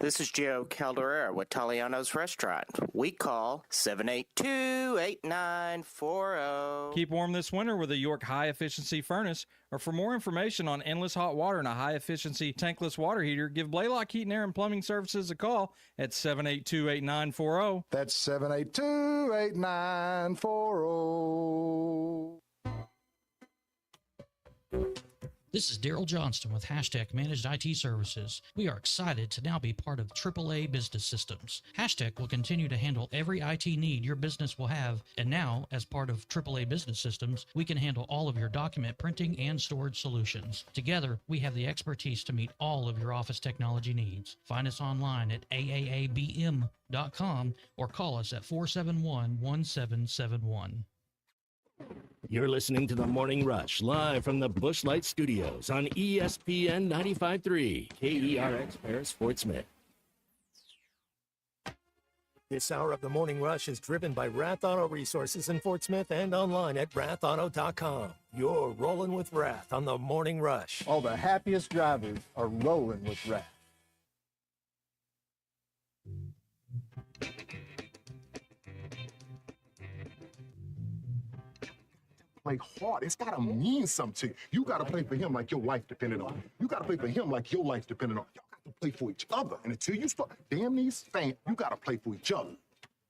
This is Joe Calderera with Taliano's Restaurant. We call 782-8940. Keep warm this winter with a York high-efficiency furnace. Or for more information on endless hot water and a high-efficiency tankless water heater, give Blaylock Heating, Air, and Plumbing Services a call at 782-8940. That's 782-8940. This is Daryl Johnston with Hashtag Managed IT Services. We are excited to now be part of AAA Business Systems. Hashtag will continue to handle every IT need your business will have, and now, as part of AAA Business Systems, we can handle all of your document printing and storage solutions. Together, we have the expertise to meet all of your office technology needs. Find us online at aaabm.com or call us at 471-1771. You're listening to The Morning Rush, live from the Busch Light Studios on ESPN 95.3, KERX Paris, Fort Smith. This hour of The Morning Rush is driven by Rath Auto Resources in Fort Smith and online at rathauto.com. You're rolling with Rath on The Morning Rush. All the happiest drivers are rolling with Rath. Play hard. It's got to mean something to you. You got to play for him like your life depended on it. You got to play for him like your life depended on it. Y'all got to play for each other. And until you start, damn these fans, you got to play for each other.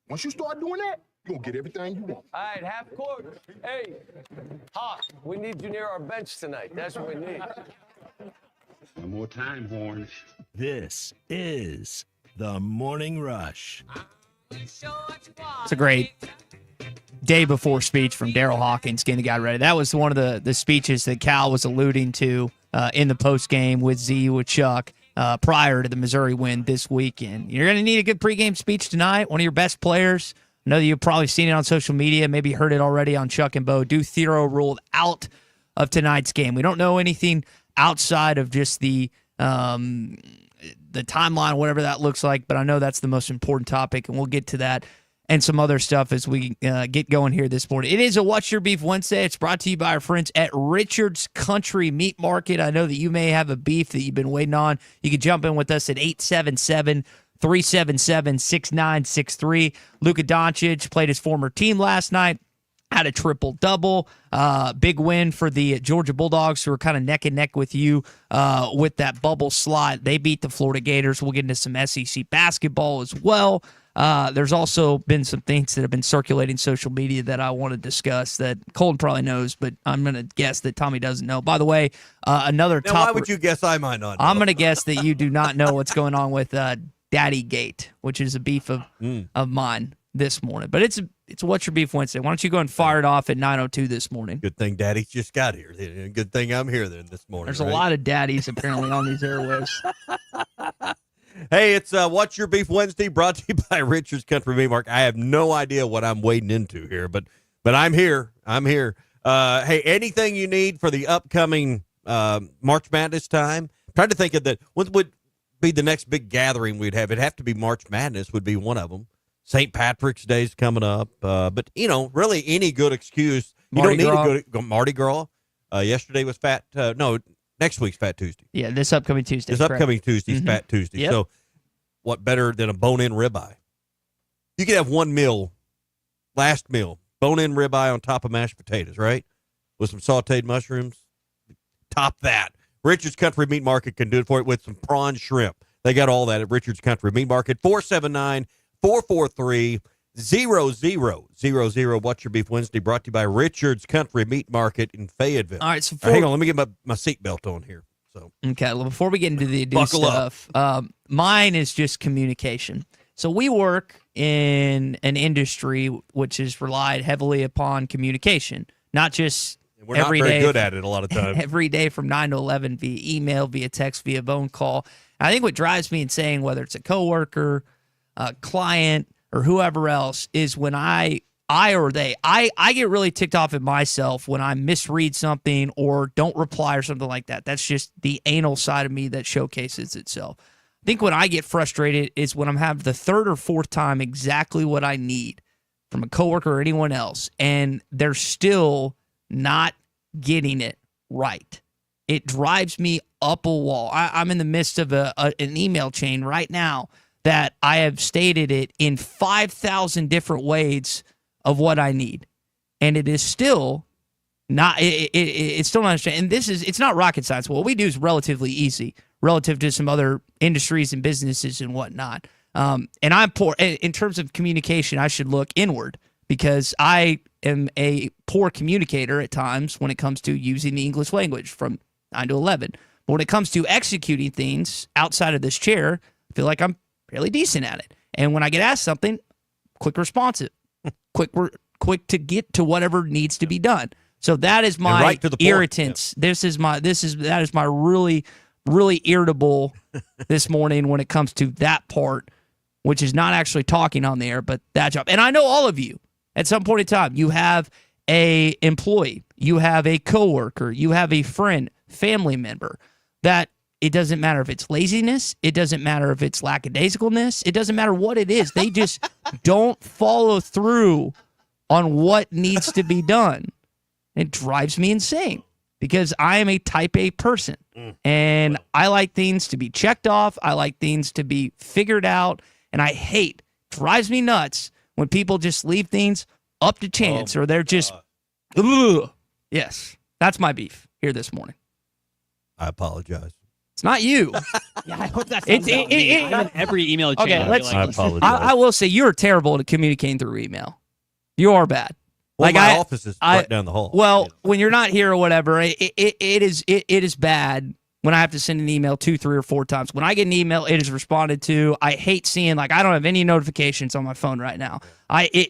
Once you start doing that, you're going to get everything you want. All right, half court. Hey, Hawk, we need you near our bench tonight. That's what we need. One more time, Horns. This is The Morning Rush. It's a great day before speech from Daryl Hawkins getting the guy ready. That was one of the speeches that Cal was alluding to in the postgame with Z, with Chuck, prior to the Missouri win this weekend. You're going to need a good pregame speech tonight. One of your best players. I know that you've probably seen it on social media, maybe heard it already on Chuck and Bo. Due Theroux ruled out of tonight's game. We don't know anything outside of just the timeline, whatever that looks like, but I know that's the most important topic, and we'll get to that and some other stuff as we get going here this morning. It is a What's Your Beef Wednesday. It's brought to you by our friends at Richard's Country Meat Market. I know that you may have a beef that you've been waiting on. You can jump in with us at 877-377-6963. Luka Doncic played his former team last night, had a triple-double. Big win for the Georgia Bulldogs, who are kind of neck and neck with you with that bubble slot. They beat the Florida Gators. We'll get into some SEC basketball as well. There's also been some things that have been circulating social media that I want to discuss that Colton probably knows, but I'm going to guess that Tommy doesn't know. By the way, another now, top... why would you guess I might not know? I'm going to guess that you do not know what's going on with Daddy Gate, which is a beef of mine this morning. But it's What's Your Beef Wednesday. Why don't you go and fire it off at 9:02 this morning? Good thing Daddy just got here. Good thing I'm here then this morning. There's a lot of daddies apparently on these airwaves. Hey, it's What's Your Beef Wednesday, brought to you by Richard's Country Meat Market. I have no idea what I'm wading into here, but I'm here. I'm here. Hey, anything you need for the upcoming March Madness time? I'm trying to think of what would be the next big gathering we'd have. It'd have to be March Madness would be one of them. St. Patrick's Day's coming up. But, really any good excuse. You don't need to go to Mardi Gras. Yesterday was next week's Fat Tuesday. Yeah, this upcoming Tuesday. Tuesday's Fat Tuesday. Yep. So what better than a bone-in ribeye? You could have one meal, last meal, bone-in ribeye on top of mashed potatoes, right? With some sauteed mushrooms. Top that. Richard's Country Meat Market can do it for it with some prawn shrimp. They got all that at Richard's Country Meat Market. 479-443-0000. What's Your Beef Wednesday, brought to you by Richard's Country Meat Market in Fayetteville. All right, so hang on, let me get my seatbelt on here. So okay, well, before we get into the new stuff, mine is just communication. So we work in an industry which is relied heavily upon communication, not just we're not very good at it a lot of times. Every day from 9 to 11 via email, via text, via phone call. I think what drives me insane, whether it's a coworker, a client, or whoever else, is when I get really ticked off at myself when I misread something or don't reply or something like that. That's just the anal side of me that showcases itself. I think when I get frustrated is when I'm having the third or fourth time exactly what I need from a coworker or anyone else, and they're still not getting it right. It drives me up a wall. I'm in the midst of an email chain right now that I have stated it in 5,000 different ways of what I need, and it is still not. It's still not. And it's not rocket science. What we do is relatively easy relative to some other industries and businesses and whatnot. And I'm poor in terms of communication. I should look inward because I am a poor communicator at times when it comes to using the English language from 9 to 11. But when it comes to executing things outside of this chair, I feel like I'm fairly decent at it. And when I get asked something, quick responsive, quick to get to whatever needs to be done. So that is my right to the point. irritants. Yeah. That is my really irritable this morning when it comes to that part, which is not actually talking on the air, but that job. And I know all of you at some point in time, you have a employee, you have a coworker, you have a friend, family member that it doesn't matter if it's laziness, it doesn't matter if it's lackadaisicalness, it doesn't matter what it is. They just don't follow through on what needs to be done. It drives me insane because I am a type A person and I like things to be checked off. I like things to be figured out. And I drives me nuts when people just leave things up to chance or they're just, ugh. Yes, that's my beef here this morning. I apologize. It's not you. Yeah, I hope that's not me. I'm in every email chain. Okay, I apologize. I will say you're terrible at communicating through email. You are bad. Well, my office is right down the hall. Well, when you're not here or whatever, it is bad when I have to send an email 2, 3, or 4 times. When I get an email, it is responded to. I hate seeing I don't have any notifications on my phone right now. I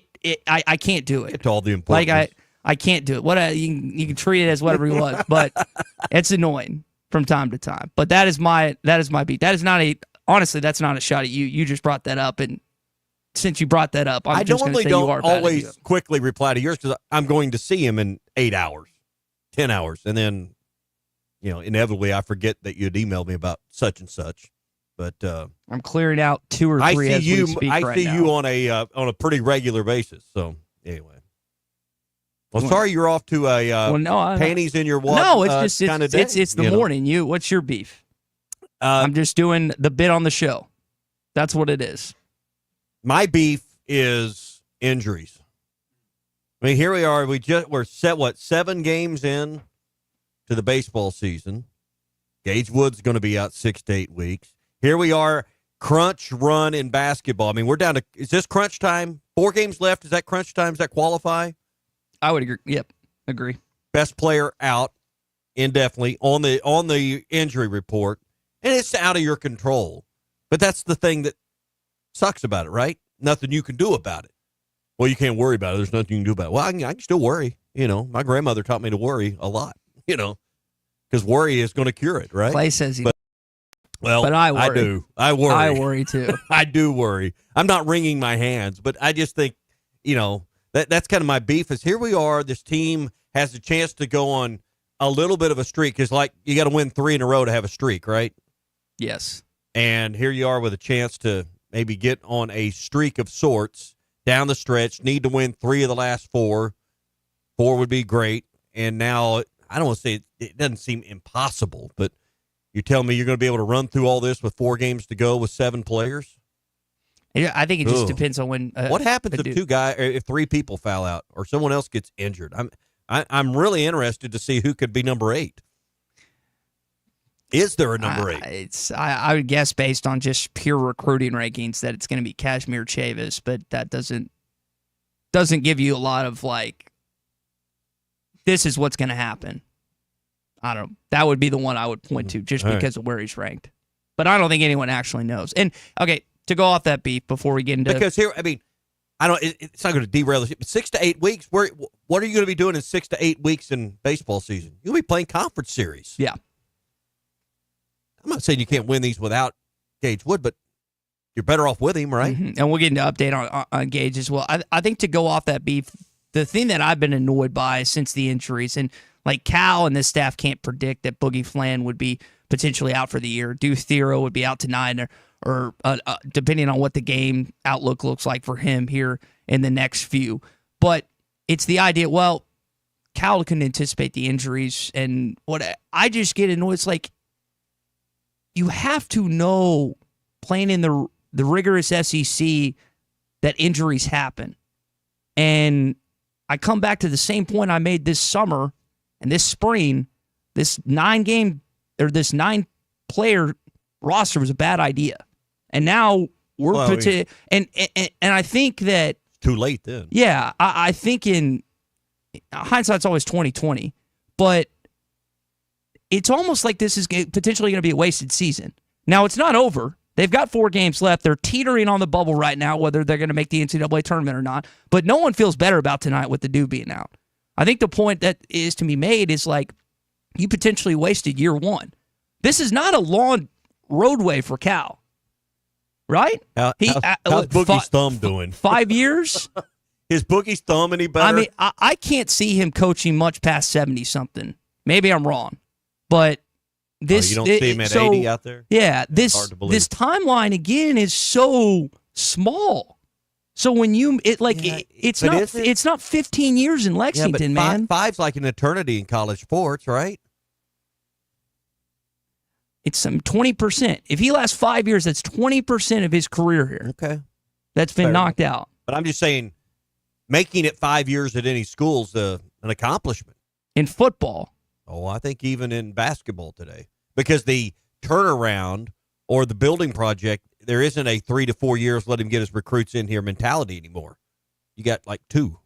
can't do it. Get to all the important. I can't do it. You can treat it as whatever you want, but it's annoying from time to time. But that is my beat. That is not honestly, that's not a shot at you. You just brought that up, and since you brought that up, I'm just going to say you are bad always quickly reply to yours because I'm going to see him in 8 hours, 10 hours, and then inevitably I forget that you'd emailed me about such and such. But I'm clearing out 2 or 3 as we speak right now. I see you on a pretty regular basis. So anyway. Well, sorry you're off to a panties in your wallet. No, it's just kind of day. It's the morning. What's your beef? I'm just doing the bit on the show. That's what it is. My beef is injuries. I mean, here we are. We're set 7 games in to the baseball season. Gage Wood's going to be out 6 to 8 weeks. Here we are, crunch run in basketball. I mean, we're down to. Is this crunch time? 4 games left. Is that crunch time? Does that qualify? I would agree. Yep, agree. Best player out indefinitely on the injury report, and it's out of your control. But that's the thing that sucks about it, right? Nothing you can do about it. Well, you can't worry about it. There's nothing you can do about it. Well, I can still worry. My grandmother taught me to worry a lot. Because worry is going to cure it, right? Clay says he. But I worry. I do. I worry. I worry too. I do worry. I'm not wringing my hands, but I just think, that's kind of my beef. Is here we are. This team has a chance to go on a little bit of a streak because, you got to win 3 in a row to have a streak, right? Yes. And here you are with a chance to maybe get on a streak of sorts down the stretch. Need to win 3 of the last 4. 4 would be great. And now, I don't want to say it doesn't seem impossible, but you tell me you're going to be able to run through all this with 4 games to go with 7 players? Yeah, I think it just depends on when. What happens if 2 guys, or if 3 people foul out, or someone else gets injured? I'm really interested to see who could be number 8. Is there a number 8? I would guess based on just pure recruiting rankings that it's going to be Kashmir Chavis, but that doesn't give you a lot of this is what's going to happen. I don't know. That would be the one I would point to just because of where he's ranked. But I don't think anyone actually knows. And okay, to go off that beef before we get into because here, I mean, I don't. It's not going to derail this. But 6 to 8 weeks. What are you going to be doing in 6 to 8 weeks in baseball season? You'll be playing conference series. Yeah. I'm not saying you can't win these without Gage Wood, but you're better off with him, right? Mm-hmm. And we'll get into update on Gage as well. I think to go off that beef, the thing that I've been annoyed by since the injuries, and Cal and this staff can't predict that Boogie Flan would be potentially out for the year. Deuce Thero would be out tonight, or depending on what the game outlook looks like for him here in the next few. But it's the idea, Cal couldn't anticipate the injuries, and what I just get annoyed. It's you have to know playing in the rigorous SEC that injuries happen. And I come back to the same point I made this summer and this spring. This 9-player roster was a bad idea. And now we're and I think that too late then. Yeah, I think in hindsight's always 20/20, but it's almost like this is potentially going to be a wasted season. Now it's not over. They've got 4 games left. They're teetering on the bubble right now, whether they're going to make the NCAA tournament or not. But no one feels better about tonight with the dew being out. I think the point that is to be made is like you potentially wasted year 1. This is not a long roadway for Cal. Right? How's Boogie's thumb doing? 5 years? Is Boogie's thumb any better? I mean, I can't see him coaching much past 70-something. Maybe I'm wrong. But this... you don't see him at 80 out there? Yeah. This timeline, again, is so small. So when you... It's not 15 years in Lexington, man. Five's like an eternity in college sports, right? It's some 20%. If he lasts 5 years, that's 20% of his career here. Okay. That's been knocked out. But I'm just saying, making it 5 years at any school is an accomplishment. In football. Oh, I think even in basketball today. Because the turnaround or the building project, there isn't a 3 to 4 years, let him get his recruits in here mentality anymore. You got like 2.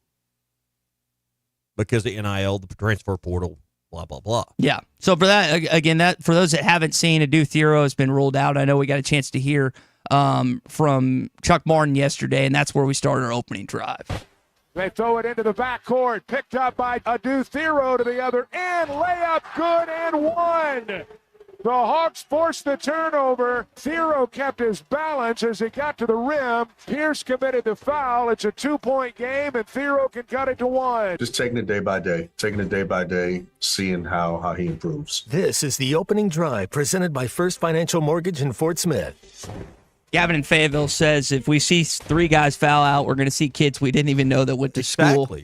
Because the NIL, the transfer portal, blah, blah, blah. Yeah. So for that, again, for those that haven't seen, Adu Thero has been ruled out. I know we got a chance to hear from Chuck Martin yesterday, and that's where we started our opening drive. They throw it into the backcourt, picked up by Adu Thero to the other end, layup good and 1. The Hawks forced the turnover. Thero kept his balance as he got to the rim. Pierce committed the foul. It's a 2-point game, and Thero can cut it to 1. Just taking it day by day, seeing how he improves. This is the opening drive presented by First Financial Mortgage in Fort Smith. Gavin in Fayetteville says if we see 3 guys foul out, we're going to see kids we didn't even know that went to school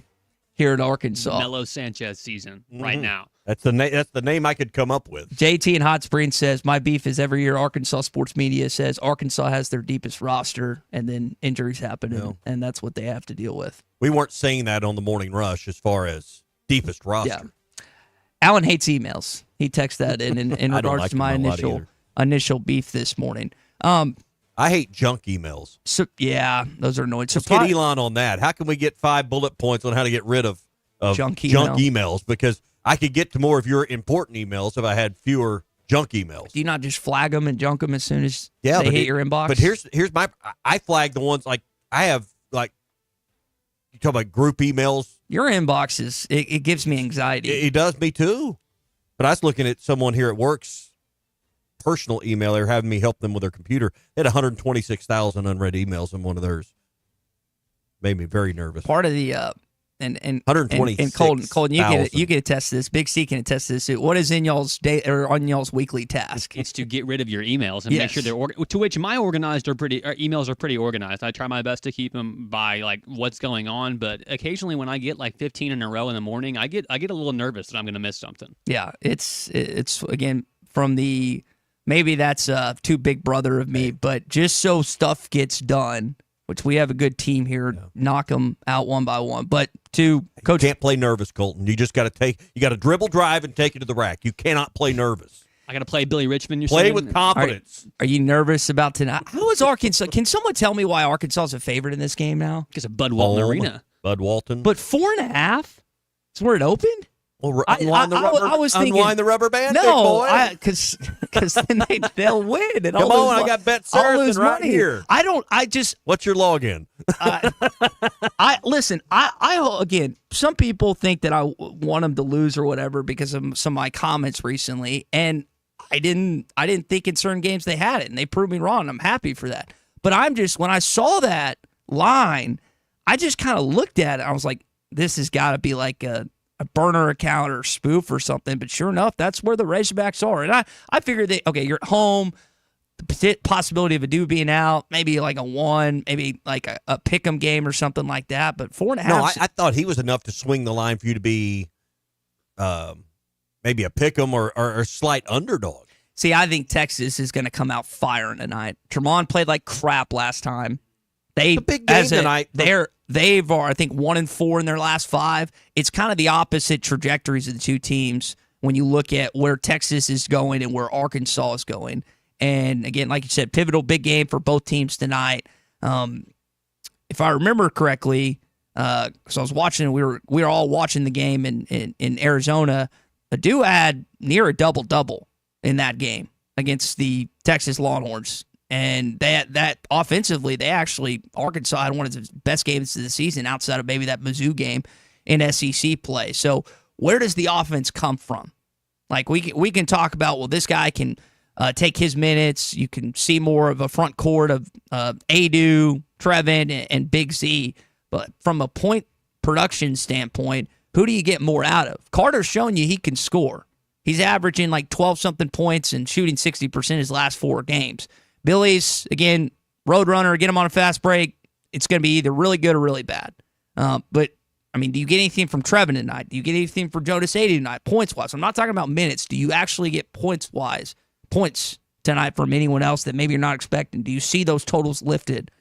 here at Arkansas. Melo Sanchez season right now. That's the name I could come up with. JT in Hot Springs says, my beef is every year Arkansas sports media says Arkansas has their deepest roster, and then injuries happen, and that's what they have to deal with. We weren't saying that on the Morning Rush as far as deepest roster. Yeah. Alan hates emails. He texted that in regards to my initial beef this morning. I hate junk emails. So yeah, those are annoying. Let's get Elon on that. How can we get 5 bullet points on how to get rid of junk emails? Because I could get to more of your important emails if I had fewer junk emails. Do you not just flag them and junk them as soon as they hit your inbox? But here's I flag the ones like I have like you talk about group emails. Your inbox is it gives me anxiety. It does me too. But I was looking at someone here at work's personal email. They were having me help them with their computer. They had 126,000 unread emails in one of theirs. Made me very nervous. Part of the and 126,000. Colton, you can attest to this. Big C can attest to this. What is in y'all's day or on y'all's weekly task? It's to get rid of your emails and make sure they're to which my emails are pretty organized. I try my best to keep them by like what's going on, but occasionally when I get like 15 in a row in the morning, I get a little nervous that I'm going to miss something. Yeah, it's again from the maybe that's too big brother of me, but just so stuff gets done. Which we have a good team here, knock them out one by one. But to coach, you can't play nervous, Colton. You just got to dribble, drive, and take it to the rack. You cannot play nervous. I got to play Billy Richmond. Play with confidence. Are you nervous about tonight? How is Arkansas? Can someone tell me why Arkansas is a favorite in this game now? Because of Bud Walton Arena. Bud Walton. But 4.5 is where it opened. Well, unwind the rubber band, big no, boy. Because then they'll win. And Come on, I got Bet Saracen right here. What's your login? Listen. Again, some people think that I want them to lose or whatever because of some of my comments recently, and I didn't think in certain games they had it, and they proved me wrong. I'm happy for that. But when I saw that line, I just kind of looked at it. I was like, this has got to be like a burner account or spoof or something, but sure enough, that's where the Razorbacks are. And I figured that, okay, you're at home, the possibility of a dude being out, maybe like a 1, maybe like a pick'em game or something like that, but 4.5. No, I thought he was enough to swing the line for you to be maybe a pick'em or a slight underdog. See, I think Texas is going to come out firing tonight. Tremont played like crap last time. The big game tonight. They've are, I think, 1-4 in their last 5. It's kind of the opposite trajectories of the two teams when you look at where Texas is going and where Arkansas is going. And again, like you said, pivotal big game for both teams tonight. If I remember correctly, because I was watching, we were all watching the game in Arizona. Adu had near a double-double in that game against the Texas Longhorns. And that offensively, Arkansas had one of the best games of the season outside of maybe that Mizzou game in SEC play. So where does the offense come from? Like we can talk about, well, this guy can take his minutes. You can see more of a front court of Adu, Trevin, and Big Z. But from a point production standpoint, who do you get more out of? Carter's shown you he can score. He's averaging like 12-something points and shooting 60% his last 4 games. Billy's, again, roadrunner, get him on a fast break. It's going to be either really good or really bad. But, I mean, do you get anything from Trevin tonight? Do you get anything from Jonas Adu tonight, points-wise? I'm not talking about minutes. Do you actually get points tonight from anyone else that maybe you're not expecting? Do you see those totals lifted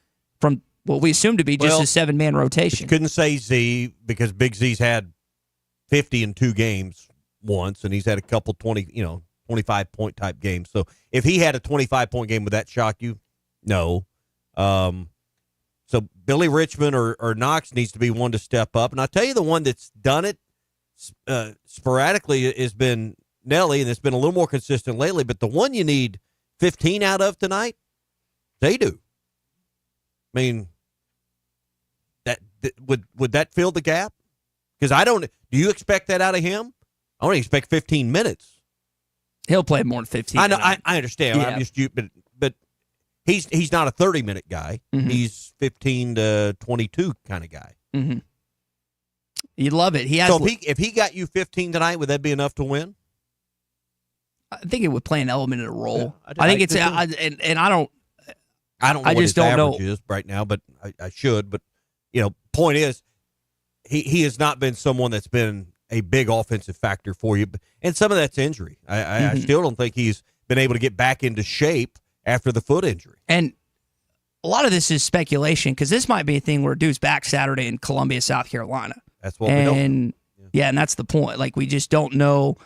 from what we assume to be just a 7-man rotation? You couldn't say Z because Big Z's had 50 in 2 games once, and he's had a couple 25-point type games. So if he had a 25-point game, would that shock you? No. So Billy Richmond or Knox needs to be one to step up. And I'll tell you the one that's done it sporadically has been Nelly, and it's been a little more consistent lately. But the one you need 15 out of tonight, they do. I mean, would that fill the gap? Because do you expect that out of him? I don't expect 15 minutes. He'll play more than 15. I know. I understand. Yeah. I'm just but he's not a 30-minute guy. Mm-hmm. He's 15 to 22 kind of guy. Mm-hmm. You'd love it. So if he got you 15 tonight, would that be enough to win? I think it would play an element in a role. Yeah, I think it's and I don't. I don't know what his just don't average know is right now, but I should. But point is, he has not been someone that's been a big offensive factor for you, and some of that's injury. I still don't think he's been able to get back into shape after the foot injury. And a lot of this is speculation because this might be a thing where Dude's back Saturday in Columbia, South Carolina. That's what we don't. Yeah, and that's the point. Like we just don't know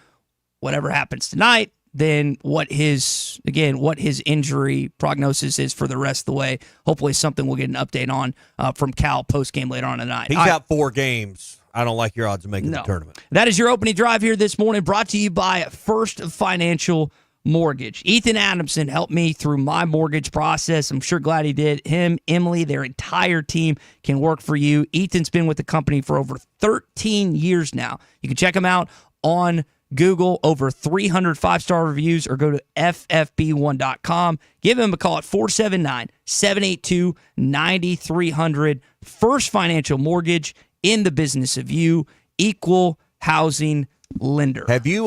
whatever happens tonight. Then what his injury prognosis is for the rest of the way. Hopefully something we'll get an update on from Cal post-game later on tonight. He's out 4 games. I don't like your odds of making the tournament. That is your opening drive here this morning, brought to you by First Financial Mortgage. Ethan Adamson helped me through my mortgage process. I'm sure glad he did. Him, Emily, their entire team can work for you. Ethan's been with the company for over 13 years now. You can check him out on Google, over 300 5-star reviews, or go to ffb1.com. Give him a call at 479-782-9300. First Financial Mortgage, in the business of you, equal housing lender. Have you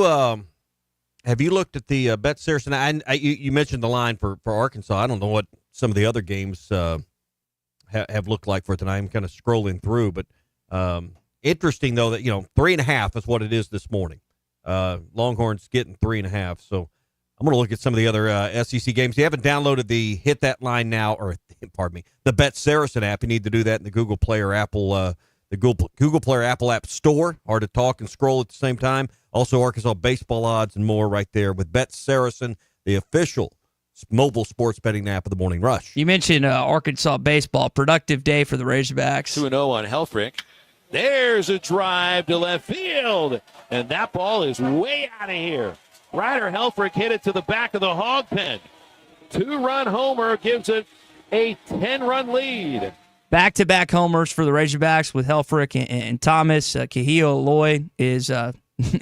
looked at the Bet Saracen? You mentioned the line for Arkansas. I don't know what some of the other games have looked like for tonight. I'm kind of scrolling through, but interesting though that 3.5 is what it is this morning. Longhorns getting 3.5. So I'm going to look at some of the other SEC games. If you haven't downloaded the Hit That Line Now, or pardon me, the Bet Saracen app, you need to do that in the Google Play or Apple. The Google Play or Apple App Store. Hard to talk and scroll at the same time. Also, Arkansas baseball odds and more right there with Bet Saracen, the official mobile sports betting app of the Morning Rush. You mentioned Arkansas baseball. Productive day for the Razorbacks. 2-0 on Helfrich. There's a drive to left field, and that ball is way out of here. Ryder Helfrich hit it to the back of the hog pen. 2-run homer gives it a 10-run lead. Back-to-back homers for the Razorbacks with Helfrich and Thomas. Kahio Aloy is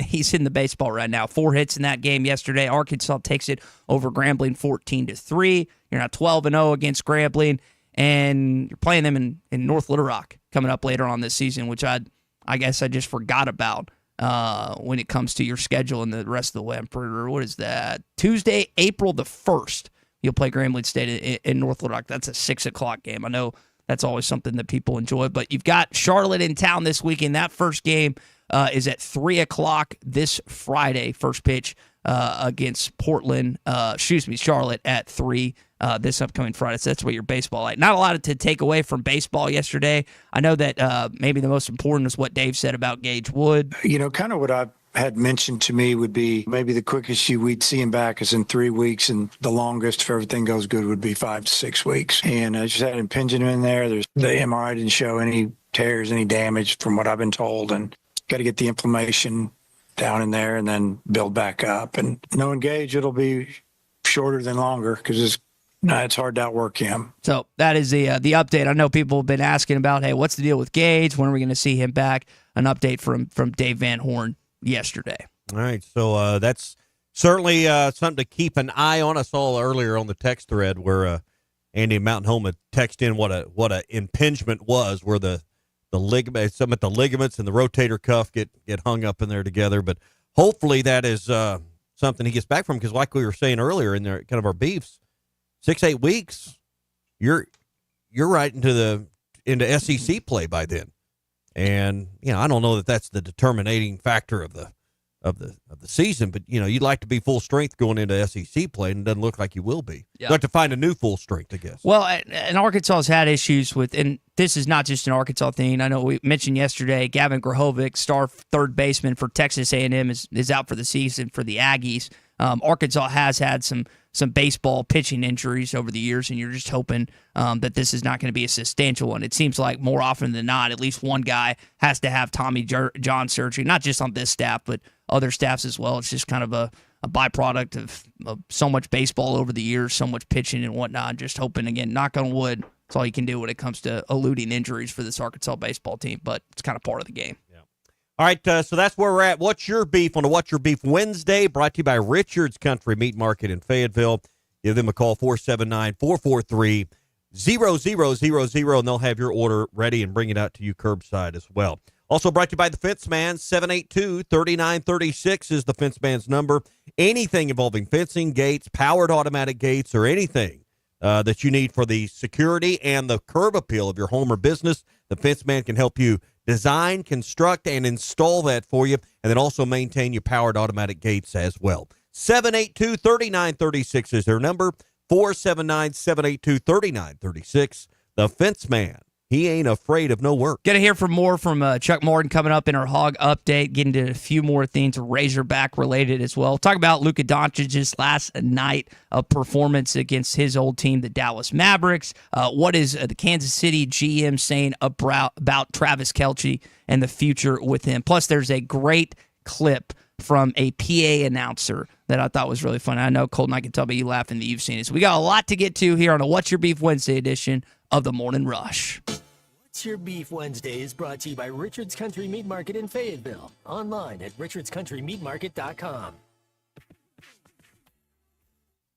he's in the baseball right now. 4 hits in that game yesterday. Arkansas takes it over Grambling 14-3. You're now 12-0 against Grambling, and you're playing them in North Little Rock coming up later on this season, which I guess I just forgot about when it comes to your schedule and the rest of the way. What is that? Tuesday, April the 1st, you'll play Grambling State in North Little Rock. That's a 6 o'clock game. I know that's always something that people enjoy. But you've got Charlotte in town this weekend. That first game is at 3 o'clock this Friday. First pitch against Charlotte at 3 this upcoming Friday. So that's what your baseball like. Not a lot to take away from baseball yesterday. I know that maybe the most important is what Dave said about Gage Wood. Kind of what I had mentioned to me would be maybe the quickest we'd see him back is in 3 weeks, and the longest, if everything goes good, would be 5 to 6 weeks. And I just had impingement in there. The MRI didn't show any tears, any damage from what I've been told, and got to get the inflammation down in there and then build back up. And knowing Gage, it'll be shorter than longer because it's hard to outwork him. So that is the update. I know people have been asking about, hey, what's the deal with Gage? When are we going to see him back? An update from Dave Van Horn yesterday. All right, so that's certainly something to keep an eye on. I saw earlier on the text thread where Andy Mountain Home had texted in what a impingement was, where the ligaments and the rotator cuff get hung up in there together. But hopefully that is something he gets back from, because like we were saying earlier in there, kind of our beefs, 6-8 weeks, you're right into SEC play by then. And I don't know that that's the determining factor of the season, but you'd like to be full strength going into SEC play, and it doesn't look like you will be. Yeah. You have to find a new full strength, I guess. Well, and Arkansas has had issues with, and this is not just an Arkansas thing. I know we mentioned yesterday, Gavin Grahovic, star third baseman for Texas A&M, is out for the season for the Aggies. Arkansas has had some baseball pitching injuries over the years, and you're just hoping that this is not going to be a substantial one. It seems like more often than not, at least one guy has to have Tommy John surgery, not just on this staff, but other staffs as well. It's just kind of a byproduct of so much baseball over the years, so much pitching and whatnot. Just hoping, again, knock on wood, that's all you can do when it comes to eluding injuries for this Arkansas baseball team, but it's kind of part of the game. All right, so that's where we're at. What's Your Beef on the What's Your Beef Wednesday, brought to you by Richards Country Meat Market in Fayetteville. Give them a call, 479-443-0000, and they'll have your order ready and bring it out to you curbside as well. Also brought to you by the Fence Man, 782-3936 is the Fence Man's number. Anything involving fencing, gates, powered automatic gates, or anything that you need for the security and the curb appeal of your home or business, the Fence Man can help you design, construct, and install that for you, and then also maintain your powered automatic gates as well. 782-3936 is their number, 479-782-3936. The Fence Man. He ain't afraid of no work. Going to hear more from Chuck Morton coming up in our Hog Update, getting into a few more things Razorback related as well. Talk about Luka Doncic's last night of performance against his old team, the Dallas Mavericks. What is the Kansas City GM saying about Travis Kelce and the future with him? Plus, there's a great clip from a PA announcer that I thought was really funny. I know, Colton, I can tell by you laughing that you've seen it. So we got a lot to get to here on a What's Your Beef Wednesday edition of the Morning Rush. What's Your Beef Wednesday is brought to you by Richards Country Meat Market in Fayetteville. Online at richardscountrymeatmarket.com.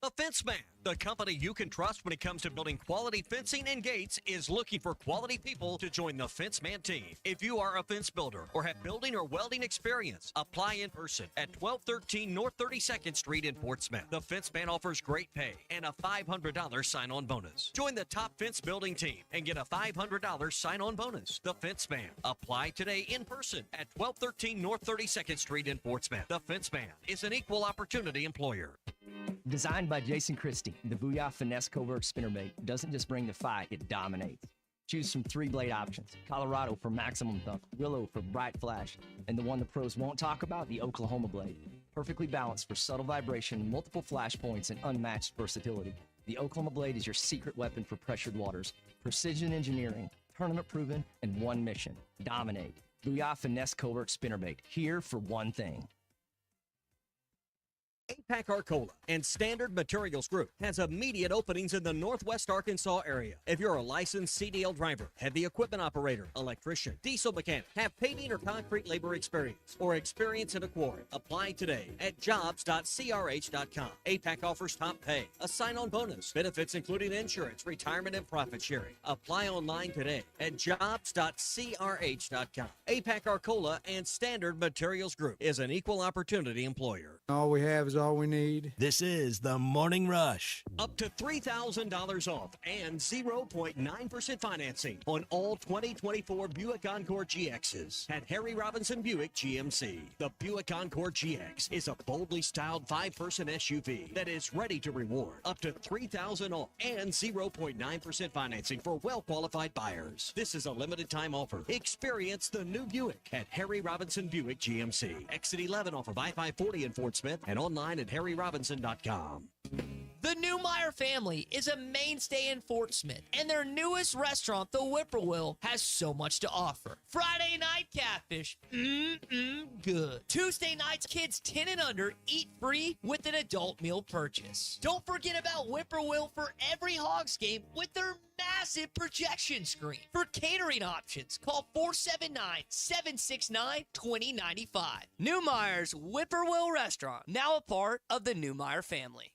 The Fence Man, the company you can trust when it comes to building quality fencing and gates, is looking for quality people to join the Fence Man team. If you are a fence builder or have building or welding experience, apply in person at 1213 North 32nd Street in Portsmouth. The Fence Man offers great pay and a $500 sign-on bonus. Join the top fence building team and get a $500 sign-on bonus. The Fence Man. Apply today in person at 1213 North 32nd Street in Portsmouth. The Fence Man is an equal opportunity employer. Designed by Jason Christie, the Booyah Finesse Covert Spinnerbait doesn't just bring the fight, it dominates. Choose from 3 blade options: Colorado for maximum thump, Willow for bright flash, and the one the pros won't talk about, the Oklahoma blade. Perfectly balanced for subtle vibration, multiple flash points, and unmatched versatility. The Oklahoma blade is your secret weapon for pressured waters. Precision engineering, tournament proven, and one mission: dominate. Booyah Finesse Covert Spinnerbait, here for one thing. APAC Arcola and Standard Materials Group has immediate openings in the Northwest Arkansas area. If you're a licensed CDL driver, heavy equipment operator, electrician, diesel mechanic, have paving or concrete labor experience, or experience in a quarry, apply today at jobs.crh.com. APAC offers top pay, a sign-on bonus, benefits including insurance, retirement, and profit sharing. Apply online today at jobs.crh.com. APAC Arcola and Standard Materials Group is an equal opportunity employer. All we have is all we need. This is the Morning Rush. Up to $3,000 off and 0.9% financing on all 2024 Buick Encore GXs at Harry Robinson Buick GMC. The Buick Encore GX is a boldly styled 5-person SUV that is ready to reward. Up to $3,000 off and 0.9% financing for well-qualified buyers. This is a limited time offer. Experience the new Buick at Harry Robinson Buick GMC. Exit 11 off of I-540 in Fort Smith and online at harryrobinson.com. The Newmeyer family is a mainstay in Fort Smith, and their newest restaurant, the Whippoorwill, has so much to offer. Friday night catfish, good. Tuesday nights, kids 10 and under eat free with an adult meal purchase. Don't forget about Whippoorwill for every Hogs game with their massive projection screen. For catering options, call 479-769-2095. Newmeyer's Whippoorwill Restaurant, now a part of the Newmeyer family.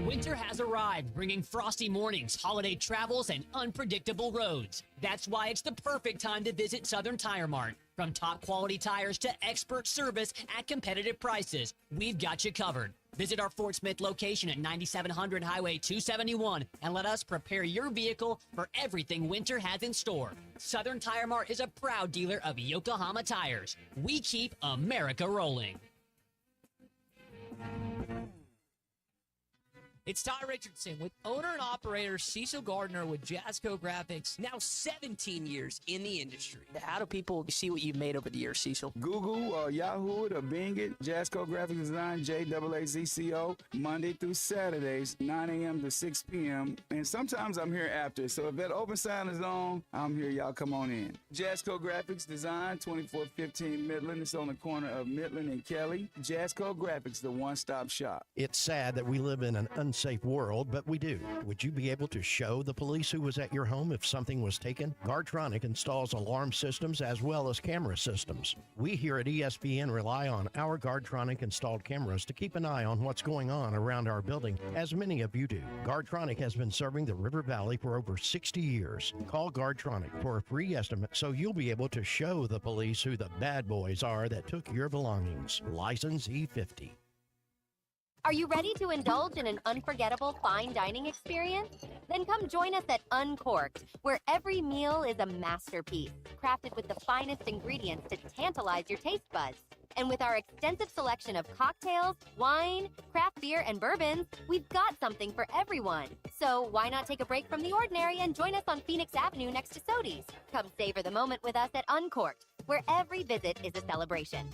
Winter has arrived, bringing frosty mornings, holiday travels, and unpredictable roads. That's why it's the perfect time to visit Southern Tire Mart. From top quality tires to expert service at competitive prices, we've got you covered. Visit our Fort Smith location at 9700 Highway 271 and let us prepare your vehicle for everything winter has in store. Southern Tire Mart is a proud dealer of Yokohama tires. We keep America rolling. It's Ty Richardson with owner and operator Cecil Gardner with Jasco Graphics, now 17 years in the industry. How do people see what you've made over the years, Cecil? Google or Yahoo it or Bing it. Jasco Graphic Design, JAAZCO, Monday through Saturdays, 9 a.m. to 6 p.m. And sometimes I'm here after. So if that open sign is on, I'm here. Y'all come on in. Jasco Graphics Design, 2415 Midland. It's on the corner of Midland and Kelly. Jasco Graphics, the one-stop shop. It's sad that we live in an unsafe world, but we do. Would you be able to show the police who was at your home if something was taken? Guardtronic installs alarm systems as well as camera systems. We here at ESPN rely on our Guardtronic installed cameras to keep an eye on what's going on around our building, as many of you do. Guardtronic has been serving the River Valley for over 60 years. Call Guardtronic for a free estimate so you'll be able to show the police who the bad boys are that took your belongings. License E50. Are you ready to indulge in an unforgettable fine dining experience? Then come join us at Uncorked, where every meal is a masterpiece, crafted with the finest ingredients to tantalize your taste buds. And with our extensive selection of cocktails, wine, craft beer, and bourbons, we've got something for everyone. So why not take a break from the ordinary and join us on Phoenix Avenue next to Sodi's? Come savor the moment with us at Uncorked, where every visit is a celebration.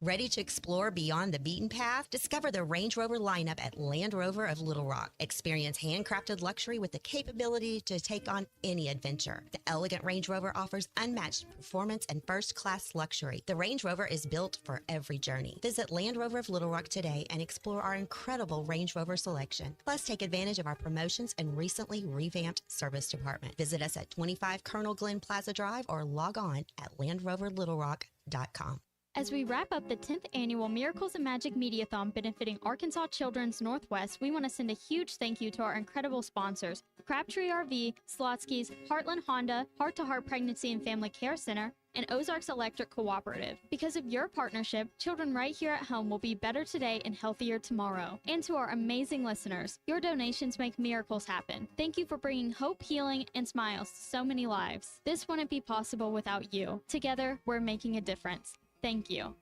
Ready to explore beyond the beaten path? Discover the Range Rover lineup at Land Rover of Little Rock. Experience handcrafted luxury with the capability to take on any adventure. The elegant Range Rover offers unmatched performance and first-class luxury. The Range Rover is built for every journey. Visit Land Rover of Little Rock today and explore our incredible Range Rover selection. Plus, take advantage of our promotions and recently revamped service department. Visit us at 25 Colonel Glenn Plaza Drive or log on at LandRoverLittleRock.com. As we wrap up the 10th annual Miracles and Magic Mediathon benefiting Arkansas Children's Northwest, we want to send a huge thank you to our incredible sponsors, Crabtree RV, Slotsky's, Heartland Honda, Heart to Heart Pregnancy and Family Care Center, and Ozarks Electric Cooperative. Because of your partnership, children right here at home will be better today and healthier tomorrow. And to our amazing listeners, your donations make miracles happen. Thank you for bringing hope, healing, and smiles to so many lives. This wouldn't be possible without you. Together, we're making a difference. Thank you.